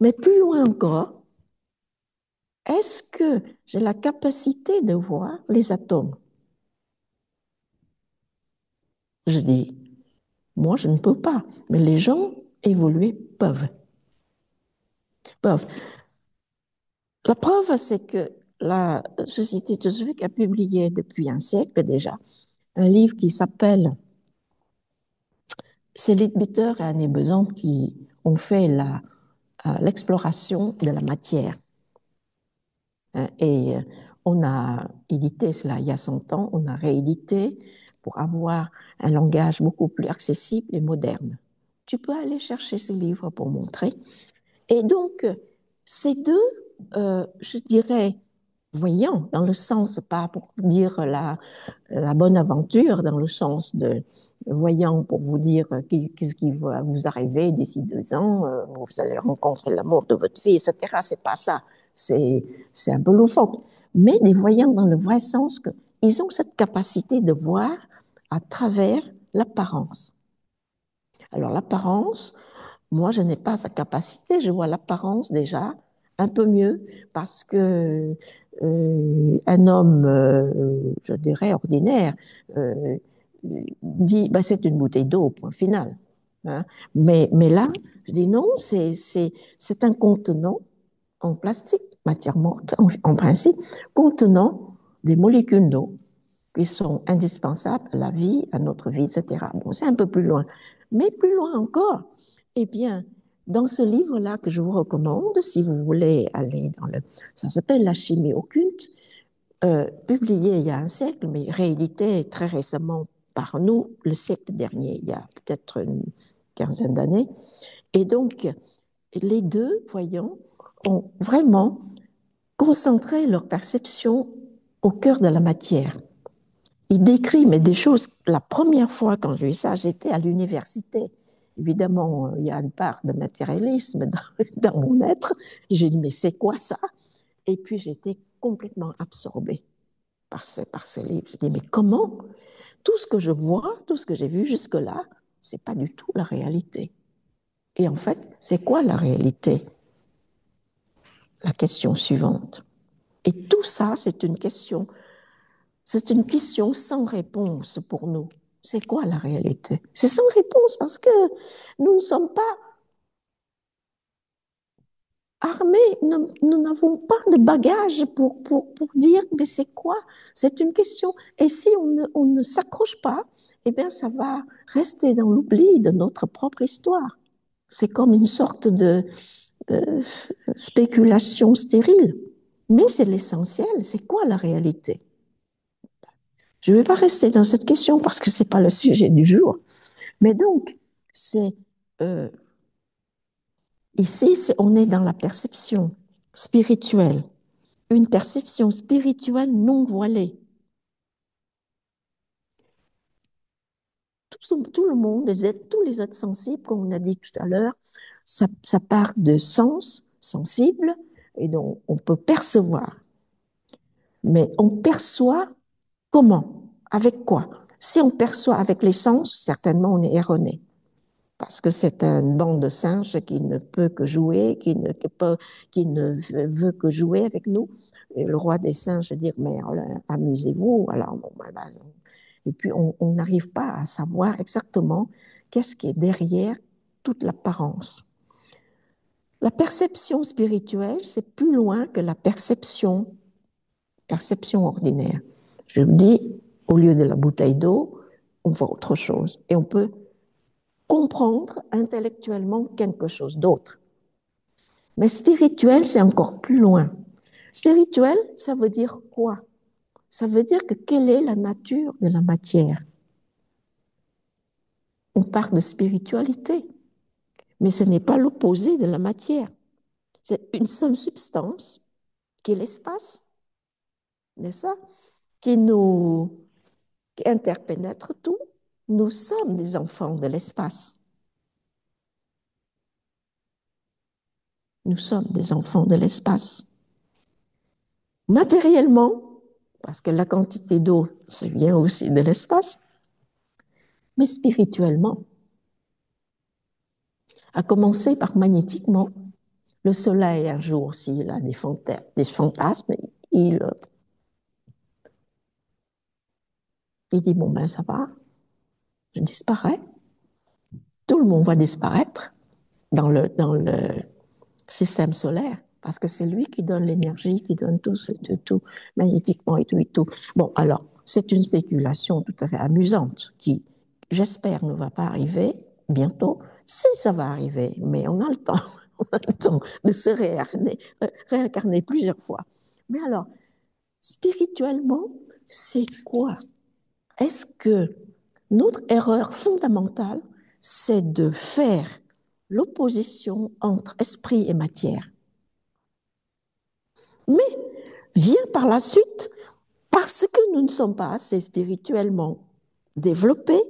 Mais plus loin encore, est-ce que j'ai la capacité de voir les atomes? Je dis, moi, je ne peux pas, mais les gens évolués peuvent. Peuvent. La preuve, c'est que la Société théosophique a publié depuis un siècle déjà un livre qui s'appelle C'est Leadbeater et Annie Besant qui ont fait l'exploration de la matière. Et on a édité cela il y a 100 ans, on a réédité pour avoir un langage beaucoup plus accessible et moderne. Tu peux aller chercher ce livre pour montrer. Et donc, ces deux, je dirais, voyants, dans le sens, pas pour dire la bonne aventure, dans le sens de voyant pour vous dire qu'est-ce qui va vous arriver d'ici 2 ans, vous allez rencontrer l'amour de votre vie, etc. C'est pas ça. C'est un peu loufoque. Mais des voyants dans le vrai sens qu'ils ont cette capacité de voir à travers l'apparence. Alors l'apparence, moi, je n'ai pas sa capacité, je vois l'apparence déjà un peu mieux parce que un homme, je dirais, ordinaire, euh, dit bah, c'est une bouteille d'eau, point final. Hein. Mais là, je dis non, c'est un contenant en plastique, matière morte, en principe, contenant des molécules d'eau qui sont indispensables à la vie, à notre vie, etc. Bon, c'est un peu plus loin. Mais plus loin encore, eh bien, dans ce livre-là que je vous recommande, si vous voulez aller dans le... Ça s'appelle La chimie occulte, publié il y a un siècle, mais réédité très récemment par nous le siècle dernier, il y a peut-être une quinzaine d'années. Et donc, les deux, voyons, ont vraiment concentré leur perception au cœur de la matière. Il décrit mais des choses. La première fois quand j'ai lu ça, j'étais à l'université. Évidemment, il y a une part de matérialisme dans mon être. J'ai dit, mais c'est quoi ça? Et puis, j'étais complètement absorbée par ce livre. J'ai dit, mais comment? Tout ce que je vois, tout ce que j'ai vu jusque-là, c'est pas du tout la réalité. Et en fait, c'est quoi la réalité? La question suivante. Et tout ça, c'est une question sans réponse pour nous. C'est quoi la réalité? C'est sans réponse parce que nous ne sommes pas armés, nous n'avons pas de bagage pour dire, mais c'est quoi? C'est une question. Et si on ne s'accroche pas, eh bien, ça va rester dans l'oubli de notre propre histoire. C'est comme une sorte de euh, spéculation stérile. Mais c'est l'essentiel. C'est quoi la réalité? Je ne vais pas rester dans cette question parce que ce n'est pas le sujet du jour. Mais donc, c'est euh, ici, on est dans la perception spirituelle, une perception spirituelle non voilée. Tout le monde, tous les êtres sensibles, comme on a dit tout à l'heure, ça part de sens sensibles et donc on peut percevoir. Mais on perçoit comment? Avec quoi? Si on perçoit avec les sens, certainement on est erroné. Parce que c'est une bande de singes qui ne peut que jouer, qui ne veut que jouer avec nous. Et le roi des singes dit, mais amusez-vous. Alors, bon, voilà. Et puis, on n'arrive pas à savoir exactement qu'est-ce qui est derrière toute l'apparence. La perception spirituelle, c'est plus loin que la perception ordinaire. Je me dis, au lieu de la bouteille d'eau, on voit autre chose. Et on peut comprendre intellectuellement quelque chose d'autre. Mais spirituel, c'est encore plus loin. Spirituel, ça veut dire quoi? Ça veut dire que quelle est la nature de la matière? On parle de spiritualité, mais ce n'est pas l'opposé de la matière. C'est une seule substance qui est l'espace, n'est-ce pas? Qui nous qui interpénètre tout. Nous sommes des enfants de l'espace. Nous sommes des enfants de l'espace. Matériellement, parce que la quantité d'eau, ça vient aussi de l'espace, mais spirituellement, à commencer par magnétiquement. Le soleil, un jour, s'il a des fantasmes, il, il dit, bon, ben ça va, je disparais. Tout le monde va disparaître dans le système solaire, parce que c'est lui qui donne l'énergie, qui donne tout, magnétiquement et tout et tout. Bon, alors, c'est une spéculation tout à fait amusante qui, j'espère, ne va pas arriver bientôt. Si ça va arriver, mais on a le temps, on a le temps de se réincarner plusieurs fois. Mais alors, spirituellement, c'est quoi? Est-ce que notre erreur fondamentale, c'est de faire l'opposition entre esprit et matière? Mais vient par la suite, parce que nous ne sommes pas assez spirituellement développés,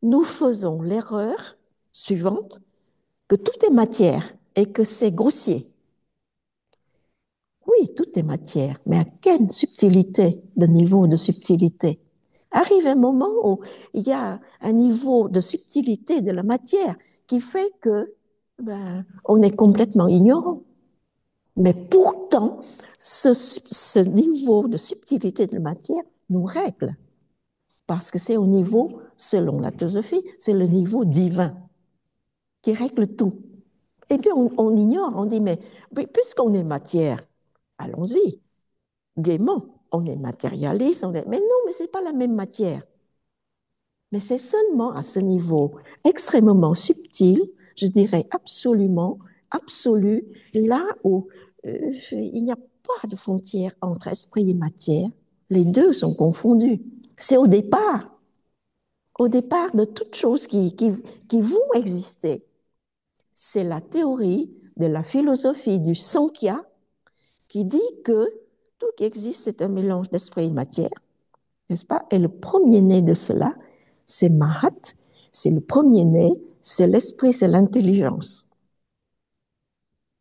nous faisons l'erreur suivante, que tout est matière et que c'est grossier. Oui, tout est matière, mais à quelle subtilité, de niveau de subtilité? Arrive un moment où il y a un niveau de subtilité de la matière qui fait que on est complètement ignorant. Mais pourtant, ce niveau de subtilité de la matière nous règle, parce que c'est au niveau, selon la théosophie, c'est le niveau divin qui règle tout. Et puis on ignore, on dit, mais puisqu'on est matière, allons-y, gaiement, on est matérialiste, mais non, mais ce n'est pas la même matière. Mais c'est seulement à ce niveau extrêmement subtil, je dirais absolument absolu, là où il n'y a pas de frontière entre esprit et matière. Les deux sont confondus. C'est au départ de toute chose qui vont exister. C'est la théorie de la philosophie du Sankhya qui dit que tout qui existe, c'est un mélange d'esprit et de matière, n'est-ce pas? Et le premier-né de cela, c'est Mahat, c'est le premier-né, c'est l'esprit, c'est l'intelligence.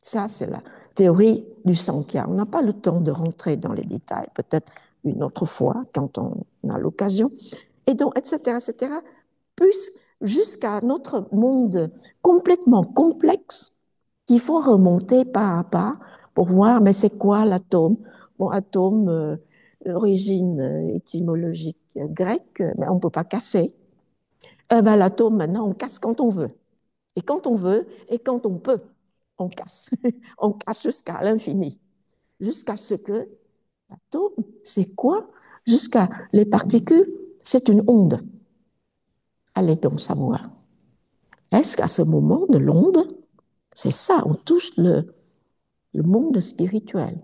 Ça, c'est la théorie du Sankhya. On n'a pas le temps de rentrer dans les détails, peut-être une autre fois, quand on a l'occasion. Et donc, etc., etc., plus jusqu'à notre monde complètement complexe qu'il faut remonter pas à pas pour voir, mais c'est quoi l'atome? Bon, atome, origine étymologique grecque, mais on ne peut pas casser. L'atome, maintenant, on casse quand on veut. Et quand on veut, et quand on peut, on casse. On casse jusqu'à l'infini. Jusqu'à ce que l'atome, c'est quoi? Jusqu'à les particules, c'est une onde. Allez donc savoir. Est-ce qu'à ce moment de l'onde, c'est ça, on touche le monde spirituel?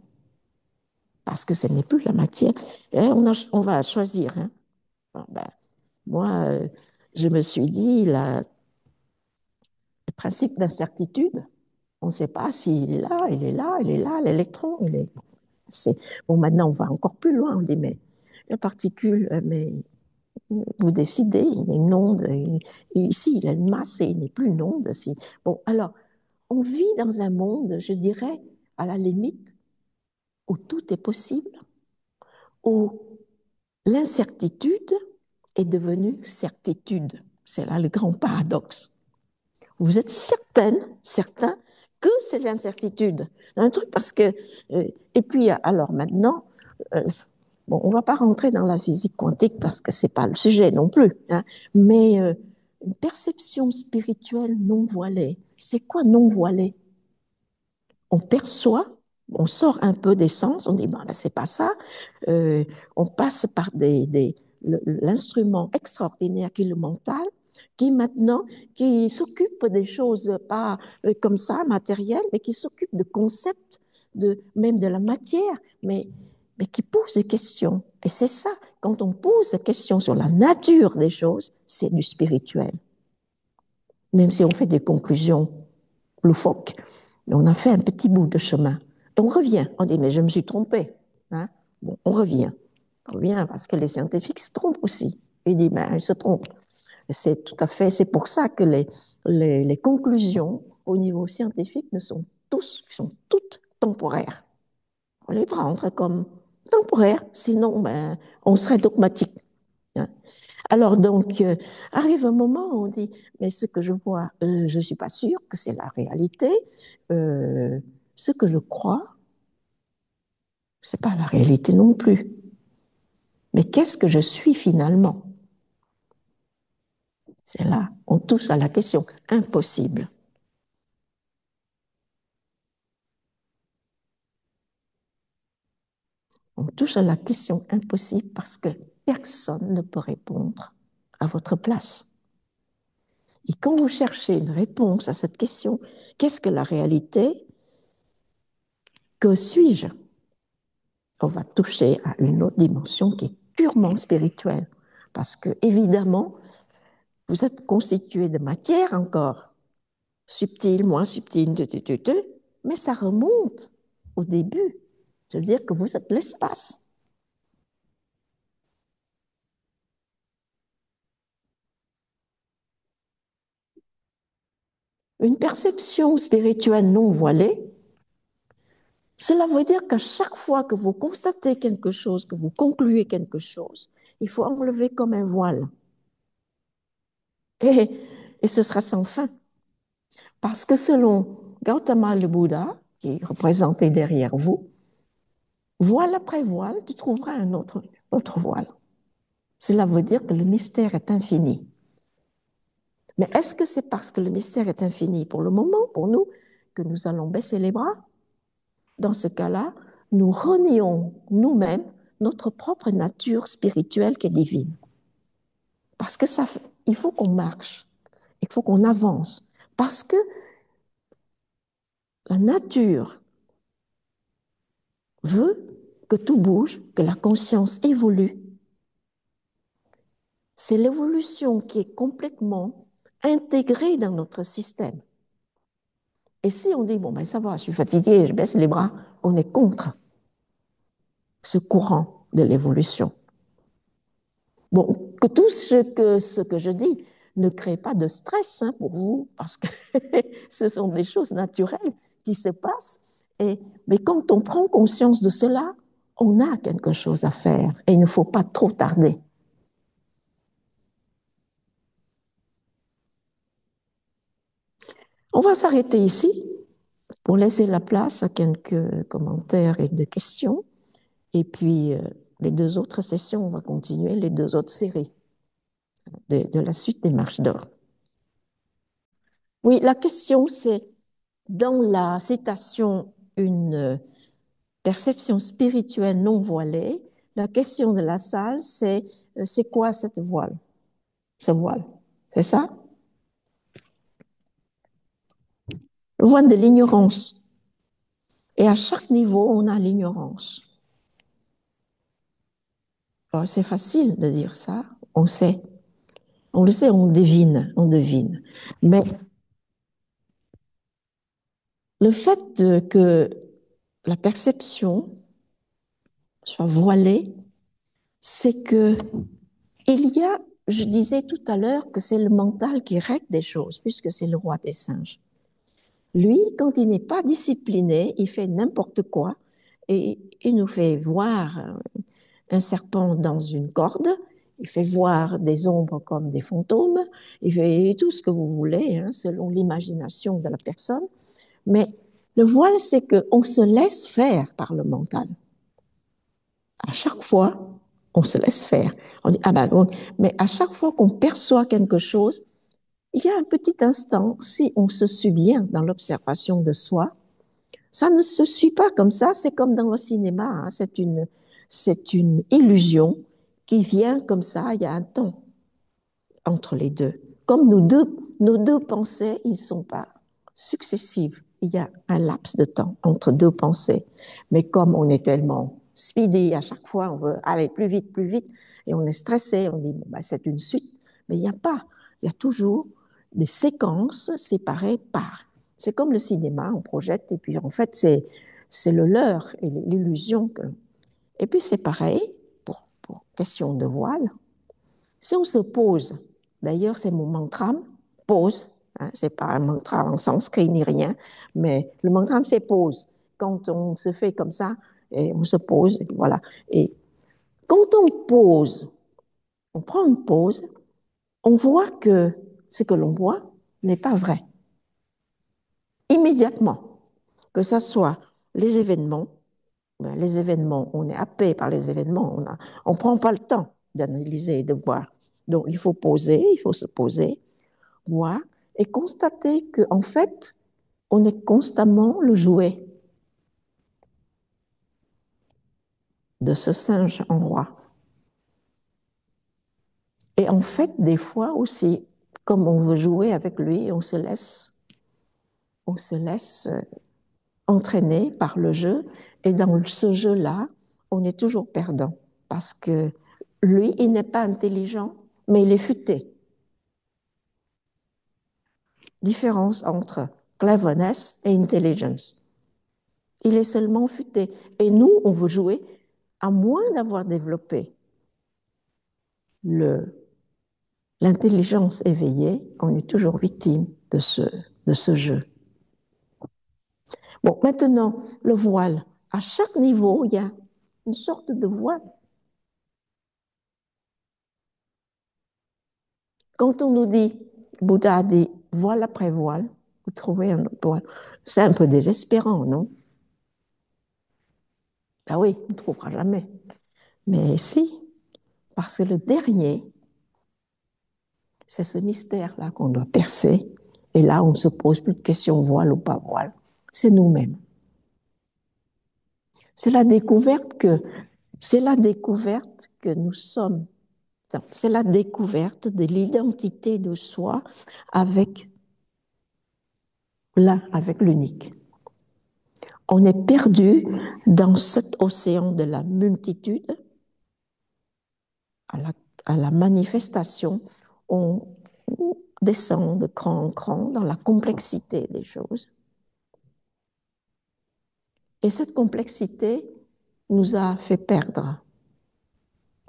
Parce que ce n'est plus la matière. Et on va choisir. Hein. Bon, moi, je me suis dit, le principe d'incertitude, on ne sait pas s'il est là, il est là, il est là, l'électron, il est. Bon, maintenant, on va encore plus loin. On dit, mais la particule, mais vous décidez, il est une onde, et ici, il a une masse et il n'est plus une onde. Bon, alors, on vit dans un monde, je dirais, à la limite, où tout est possible, où l'incertitude est devenue certitude. C'est là le grand paradoxe. Vous êtes certain que c'est l'incertitude. Un truc parce que... et puis, alors maintenant, bon, on ne va pas rentrer dans la physique quantique parce que ce n'est pas le sujet non plus, hein, mais une perception spirituelle non voilée. C'est quoi non voilée? On perçoit, on sort un peu des sens, on dit, ben, c'est pas ça. On passe par l'instrument extraordinaire qui est le mental, qui maintenant, qui s'occupe des choses pas comme ça, matérielles, mais qui s'occupe de concepts, même de la matière, mais qui pose des questions. Et c'est ça, quand on pose des questions sur la nature des choses, c'est du spirituel. Même si on fait des conclusions loufoques, mais on a fait un petit bout de chemin. Et on revient, on dit, mais je me suis trompé. Hein? Bon, on revient parce que les scientifiques se trompent aussi. Ils disent, ben, ils se trompent. C'est tout à fait, c'est pour ça que les conclusions au niveau scientifique sont toutes temporaires. On les prend comme temporaires, sinon ben, on serait dogmatique. Hein. Alors donc, arrive un moment où on dit, mais ce que je vois, je ne suis pas sûre que c'est la réalité. ce que je crois, c'est pas la réalité non plus. Mais qu'est-ce que je suis finalement? C'est là, on touche à la question impossible. On touche à la question impossible parce que personne ne peut répondre à votre place. Et quand vous cherchez une réponse à cette question, qu'est-ce que la réalité? Que suis-je? On va toucher à une autre dimension qui est purement spirituelle. Parce que, évidemment, vous êtes constitué de matière encore, subtile, moins subtile, mais ça remonte au début. Je veux dire que vous êtes l'espace. Une perception spirituelle non voilée, cela veut dire qu'à chaque fois que vous constatez quelque chose, que vous concluez quelque chose, il faut enlever comme un voile. Et, et ce sera sans fin. Parce que selon Gautama le Bouddha, qui est représenté derrière vous, voile après voile, tu trouveras un autre voile. Cela veut dire que le mystère est infini. Mais est-ce que c'est parce que le mystère est infini pour le moment, pour nous, que nous allons baisser les bras? Dans ce cas-là, nous renions nous-mêmes notre propre nature spirituelle qui est divine. Parce que ça, il faut qu'on marche, il faut qu'on avance. Parce que la nature veut que tout bouge, que la conscience évolue. C'est l'évolution qui est complètement intégrée dans notre système. Et si on dit, bon, ben ça va, je suis fatigué, je baisse les bras, on est contre ce courant de l'évolution. Bon, que tout ce que je dis ne crée pas de stress pour vous, parce que ce sont des choses naturelles qui se passent. Mais quand on prend conscience de cela, on a quelque chose à faire et il ne faut pas trop tarder. On va s'arrêter ici pour laisser la place à quelques commentaires et de questions. Et puis, les deux autres sessions, on va continuer les deux autres séries de la suite des marches d'or. Oui, la question, c'est dans la citation une perception spirituelle non voilée. La question de la salle, c'est quoi cette voile, ce voile? C'est ça? Le voile de l'ignorance. Et à chaque niveau, on a l'ignorance. C'est facile de dire ça, on sait. On le sait, on devine, on devine. Mais le fait que la perception soit voilée, c'est que il y a, je disais tout à l'heure que c'est le mental qui règle des choses, puisque c'est le roi des singes. Lui, quand il n'est pas discipliné, il fait n'importe quoi et il nous fait voir un serpent dans une corde, il fait voir des ombres comme des fantômes, il fait tout ce que vous voulez, selon l'imagination de la personne. Mais le voile, c'est qu'on se laisse faire par le mental. À chaque fois, on se laisse faire. On dit, ah ben, bon. Mais à chaque fois qu'on perçoit quelque chose, il y a un petit instant, si on se suit bien dans l'observation de soi, ça ne se suit pas comme ça, c'est comme dans le cinéma, c'est une illusion qui vient comme ça, il y a un temps entre les deux. Comme nos deux pensées, ils ne sont pas successives. Il y a un laps de temps entre deux pensées. Mais comme on est tellement speedy à chaque fois, on veut aller plus vite, et on est stressé, on dit, bon, ben, c'est une suite. Mais il n'y a pas. Il y a toujours des séquences séparées par. C'est comme le cinéma, on projette, et puis en fait, c'est le leurre et l'illusion. Et puis c'est pareil, pour question de voile, si on se pose, d'ailleurs c'est mon mantra, pose, c'est pas un mantra en sanskrit ni rien, mais le mantra c'est pose. Quand on se fait comme ça, et on se pose, et voilà. Et quand on pose, on prend une pause, on voit que ce que l'on voit n'est pas vrai. Immédiatement. que ce soit les événements, ben, les événements, on est happé par les événements, on ne prend pas le temps d'analyser et de voir. Donc, il faut poser, il faut se poser, voir et constater qu'en fait, on est constamment le jouet de ce singe en roi. Et en fait, des fois aussi, comme on veut jouer avec lui, on se laisse entraîner par le jeu. Et dans ce jeu-là, on est toujours perdant parce que lui, il n'est pas intelligent, mais il est futé. Différence entre cleverness et intelligence. Il est seulement futé. Et nous, on veut jouer, à moins d'avoir développé l'intelligence éveillée, on est toujours victime de ce jeu. Bon, maintenant, le voile. À chaque niveau, il y a une sorte de voile. Quand on nous dit, Bouddha a dit, voile après voile, vous trouvez un autre voile. C'est un peu désespérant, non? Ben oui, on ne trouvera jamais. Mais si, parce que le dernier, c'est ce mystère-là qu'on doit percer. Et là, on ne se pose plus de questions voile ou pas voile. C'est nous-mêmes. C'est la découverte que, c'est la découverte que nous sommes. C'est la découverte de l'identité de soi avec l'un, avec l'unique. On est perdu dans cet océan de la multitude, à la manifestation, on descend de cran en cran dans la complexité des choses. Et cette complexité nous a fait perdre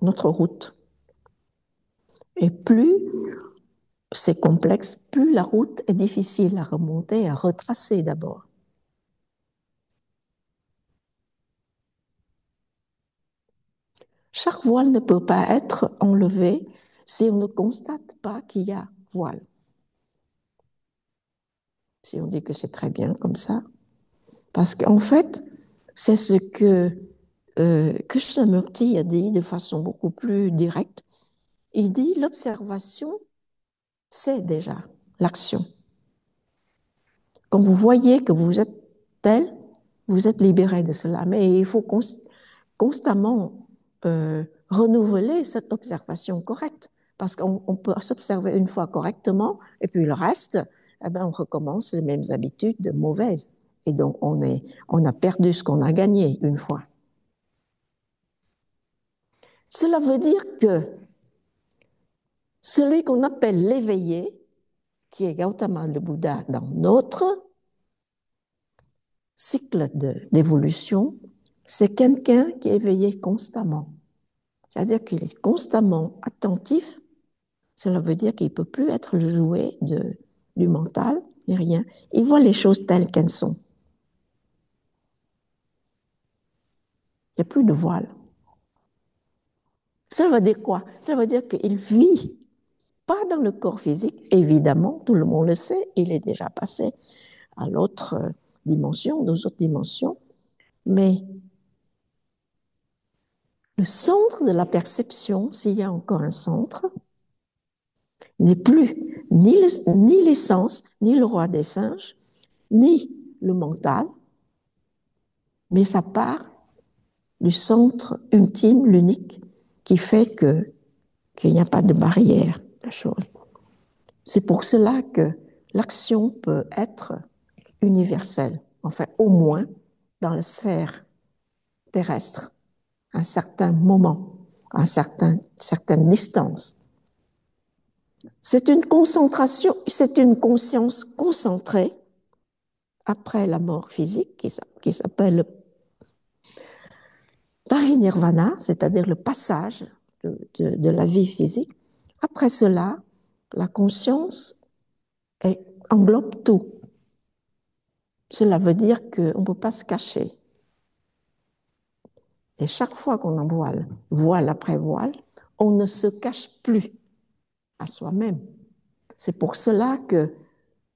notre route. Et plus c'est complexe, plus la route est difficile à remonter, à retracer d'abord. Chaque voile ne peut pas être enlevé si on ne constate pas qu'il y a voile. Si on dit que c'est très bien comme ça. Parce qu'en fait, c'est ce que Krishnamurti a dit de façon beaucoup plus directe. Il dit l'observation, c'est déjà l'action. Quand vous voyez que vous êtes tel, vous êtes libéré de cela. Mais il faut constamment renouveler cette observation correcte. Parce qu'on peut s'observer une fois correctement, et puis le reste, eh ben, on recommence les mêmes habitudes mauvaises. Et donc, on a perdu ce qu'on a gagné une fois. Cela veut dire que celui qu'on appelle l'éveillé, qui est Gautama le Bouddha dans notre cycle d'évolution, c'est quelqu'un qui est éveillé constamment. C'est-à-dire qu'il est constamment attentif. Cela veut dire qu'il ne peut plus être le jouet du mental, ni rien. Il voit les choses telles qu'elles sont. Il n'y a plus de voile. Ça veut dire quoi? Ça veut dire qu'il vit pas dans le corps physique, évidemment, tout le monde le sait, il est déjà passé à l'autre dimension, aux autres dimensions, mais le centre de la perception, s'il y a encore un centre, n'est plus ni l'essence, ni le roi des singes, ni le mental, mais ça part du centre ultime, l'unique, qui fait qu'il n'y a pas de barrière. C'est pour cela que l'action peut être universelle, enfin au moins dans la sphère terrestre, à un certain moment, à certaine distance. C'est une concentration, c'est une conscience concentrée après la mort physique qui s'appelle le parinirvana, c'est-à-dire le passage de la vie physique. Après cela, la conscience englobe tout. Cela veut dire qu'on ne peut pas se cacher. Et chaque fois qu'on en voile après voile, on ne se cache plus à soi-même. C'est pour cela que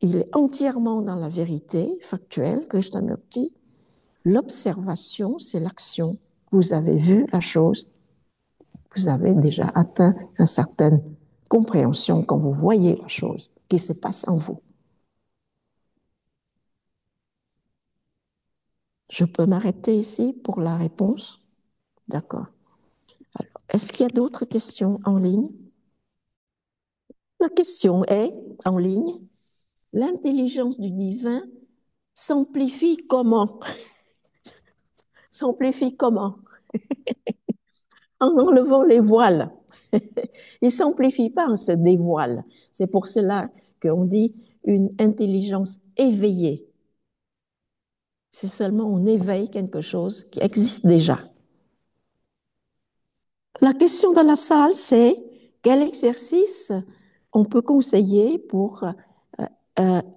il est entièrement dans la vérité factuelle, Krishnamurti. L'observation, c'est l'action. Vous avez vu la chose, vous avez déjà atteint une certaine compréhension quand vous voyez la chose qui se passe en vous. Je peux m'arrêter ici pour la réponse? D'accord. Alors, est-ce qu'il y a d'autres questions en ligne? La question est, en ligne, l'intelligence du divin s'amplifie comment? S'amplifie comment? En enlevant les voiles. Il ne s'amplifie pas, on se dévoile. C'est pour cela qu'on dit une intelligence éveillée. C'est seulement on éveille quelque chose qui existe déjà. La question de la salle, c'est quel exercice on peut conseiller pour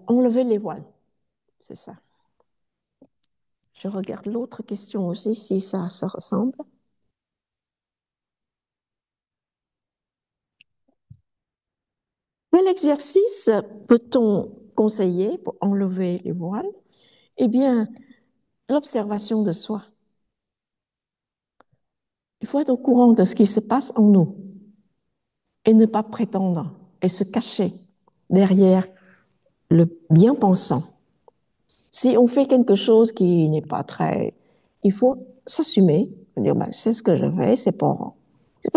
enlever les voiles. C'est ça. Je regarde l'autre question aussi, si ça se ressemble. Quel exercice peut-on conseiller pour enlever les voiles? Eh bien, l'observation de soi. Il faut être au courant de ce qui se passe en nous et ne pas prétendre et se cacher derrière le bien-pensant. Si on fait quelque chose qui n'est pas très... Il faut s'assumer, dire, ben, c'est ce que je fais, c'est pas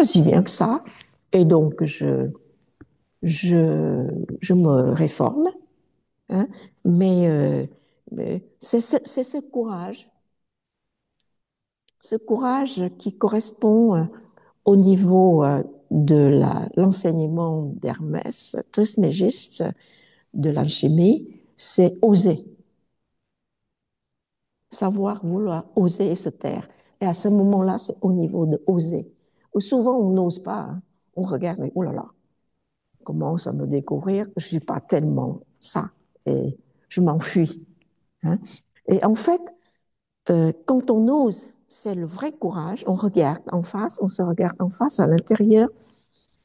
si bien que ça, et donc je me réforme, hein, mais c'est ce courage qui correspond au niveau de l'enseignement d'Hermès Trismégiste de l'alchimie, c'est oser, savoir vouloir oser et se taire. Et à ce moment-là, c'est au niveau de oser. Ou souvent, on n'ose pas. Hein. On regarde, mais oh là là, on commence à me découvrir, je ne suis pas tellement ça. Et je m'enfuis. Hein. Et en fait, quand on ose, c'est le vrai courage. On regarde en face, on se regarde en face, à l'intérieur,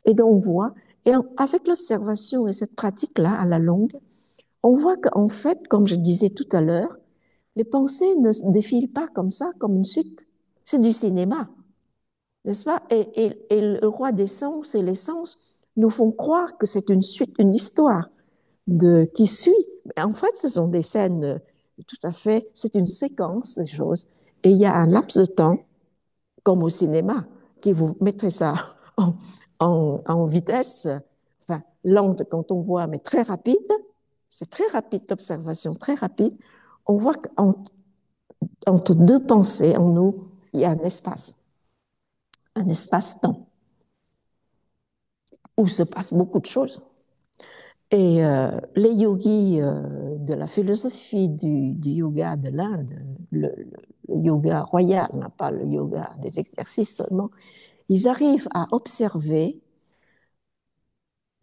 et donc on voit. Et avec l'observation et cette pratique-là, à la longue, on voit qu'en fait, comme je disais tout à l'heure, les pensées ne défilent pas comme ça, comme une suite. C'est du cinéma, n'est-ce pas? Et le roi des sens et les sens nous font croire que c'est une suite, une histoire qui suit. Mais en fait, ce sont des scènes tout à fait, c'est une séquence des choses. Et il y a un laps de temps, comme au cinéma, qui vous mettrait ça en vitesse, enfin, lente quand on voit, mais très rapide. C'est très rapide, l'observation, très rapide. On voit qu'entre deux pensées en nous, il y a un espace-temps, où se passe beaucoup de choses. Et les yogis de la philosophie du yoga de l'Inde, le yoga royal, pas le yoga des exercices seulement, ils arrivent à observer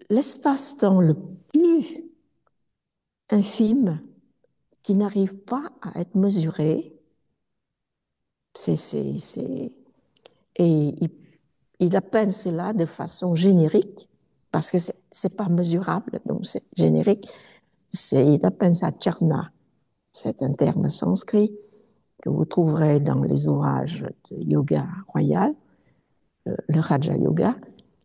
l'espace-temps le plus infime qui n'arrive pas à être mesuré. Et il appelle cela de façon générique, parce que c'est pas mesurable, donc c'est générique. Il appelle ça charna. C'est un terme sanskrit que vous trouverez dans les ouvrages de yoga royal, le Raja Yoga,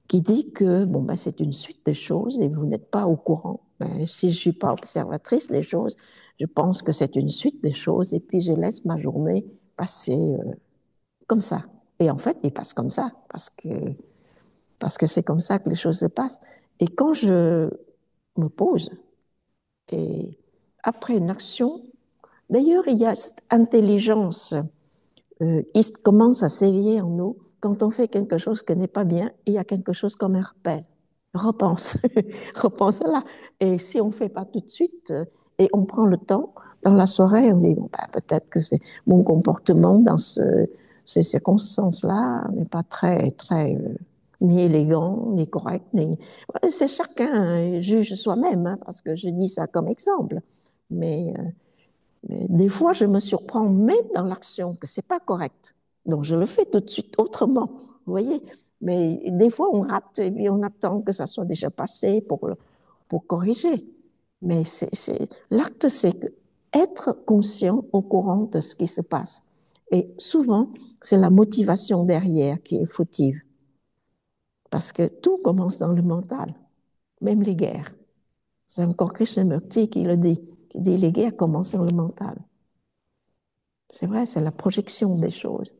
qui dit que bon, ben, c'est une suite de choses et vous n'êtes pas au courant. Ben, si je ne suis pas observatrice des choses, je pense que c'est une suite des choses et puis je laisse ma journée passer comme ça. Et en fait, il passe comme ça parce que c'est comme ça que les choses se passent. Et quand je me pose et après une action, d'ailleurs, il y a cette intelligence il commence à s'éveiller en nous quand on fait quelque chose qui n'est pas bien, il y a quelque chose comme un rappel. Repense, repense là. Et si on ne fait pas tout de suite, et on prend le temps, dans la soirée, on dit, bon, ben, peut-être que c'est mon comportement dans ces circonstances-là n'est pas très, ni élégant, ni correct, ni... C'est chacun juge soi-même, hein, parce que je dis ça comme exemple. Mais des fois, je me surprends même dans l'action que c'est pas correct. Donc, je le fais tout de suite autrement. Vous voyez? Mais des fois, on rate et puis on attend que ça soit déjà passé pour corriger. Mais l'acte, c'est être conscient au courant de ce qui se passe. Et souvent, c'est la motivation derrière qui est fautive. Parce que tout commence dans le mental, même les guerres. C'est encore Krishnamurti qui le dit, qui dit les guerres commencent dans le mental. C'est vrai, c'est la projection des choses.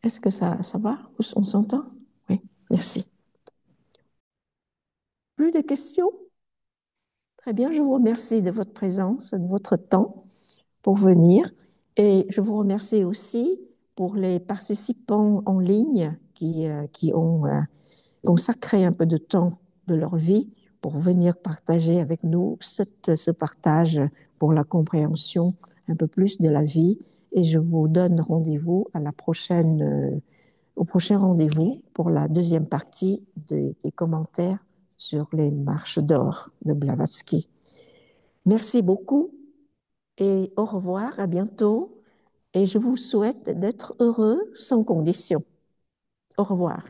Est-ce que ça va? On s'entend? Oui, merci. Plus de questions? Très bien, je vous remercie de votre présence, de votre temps pour venir. Et je vous remercie aussi pour les participants en ligne qui ont consacré un peu de temps de leur vie pour venir partager avec nous ce partage pour la compréhension un peu plus de la vie. Et je vous donne rendez-vous à la prochaine, au prochain rendez-vous pour la deuxième partie des commentaires sur les marches d'or de Blavatsky. Merci beaucoup et au revoir, à bientôt. Et je vous souhaite d'être heureux sans condition. Au revoir.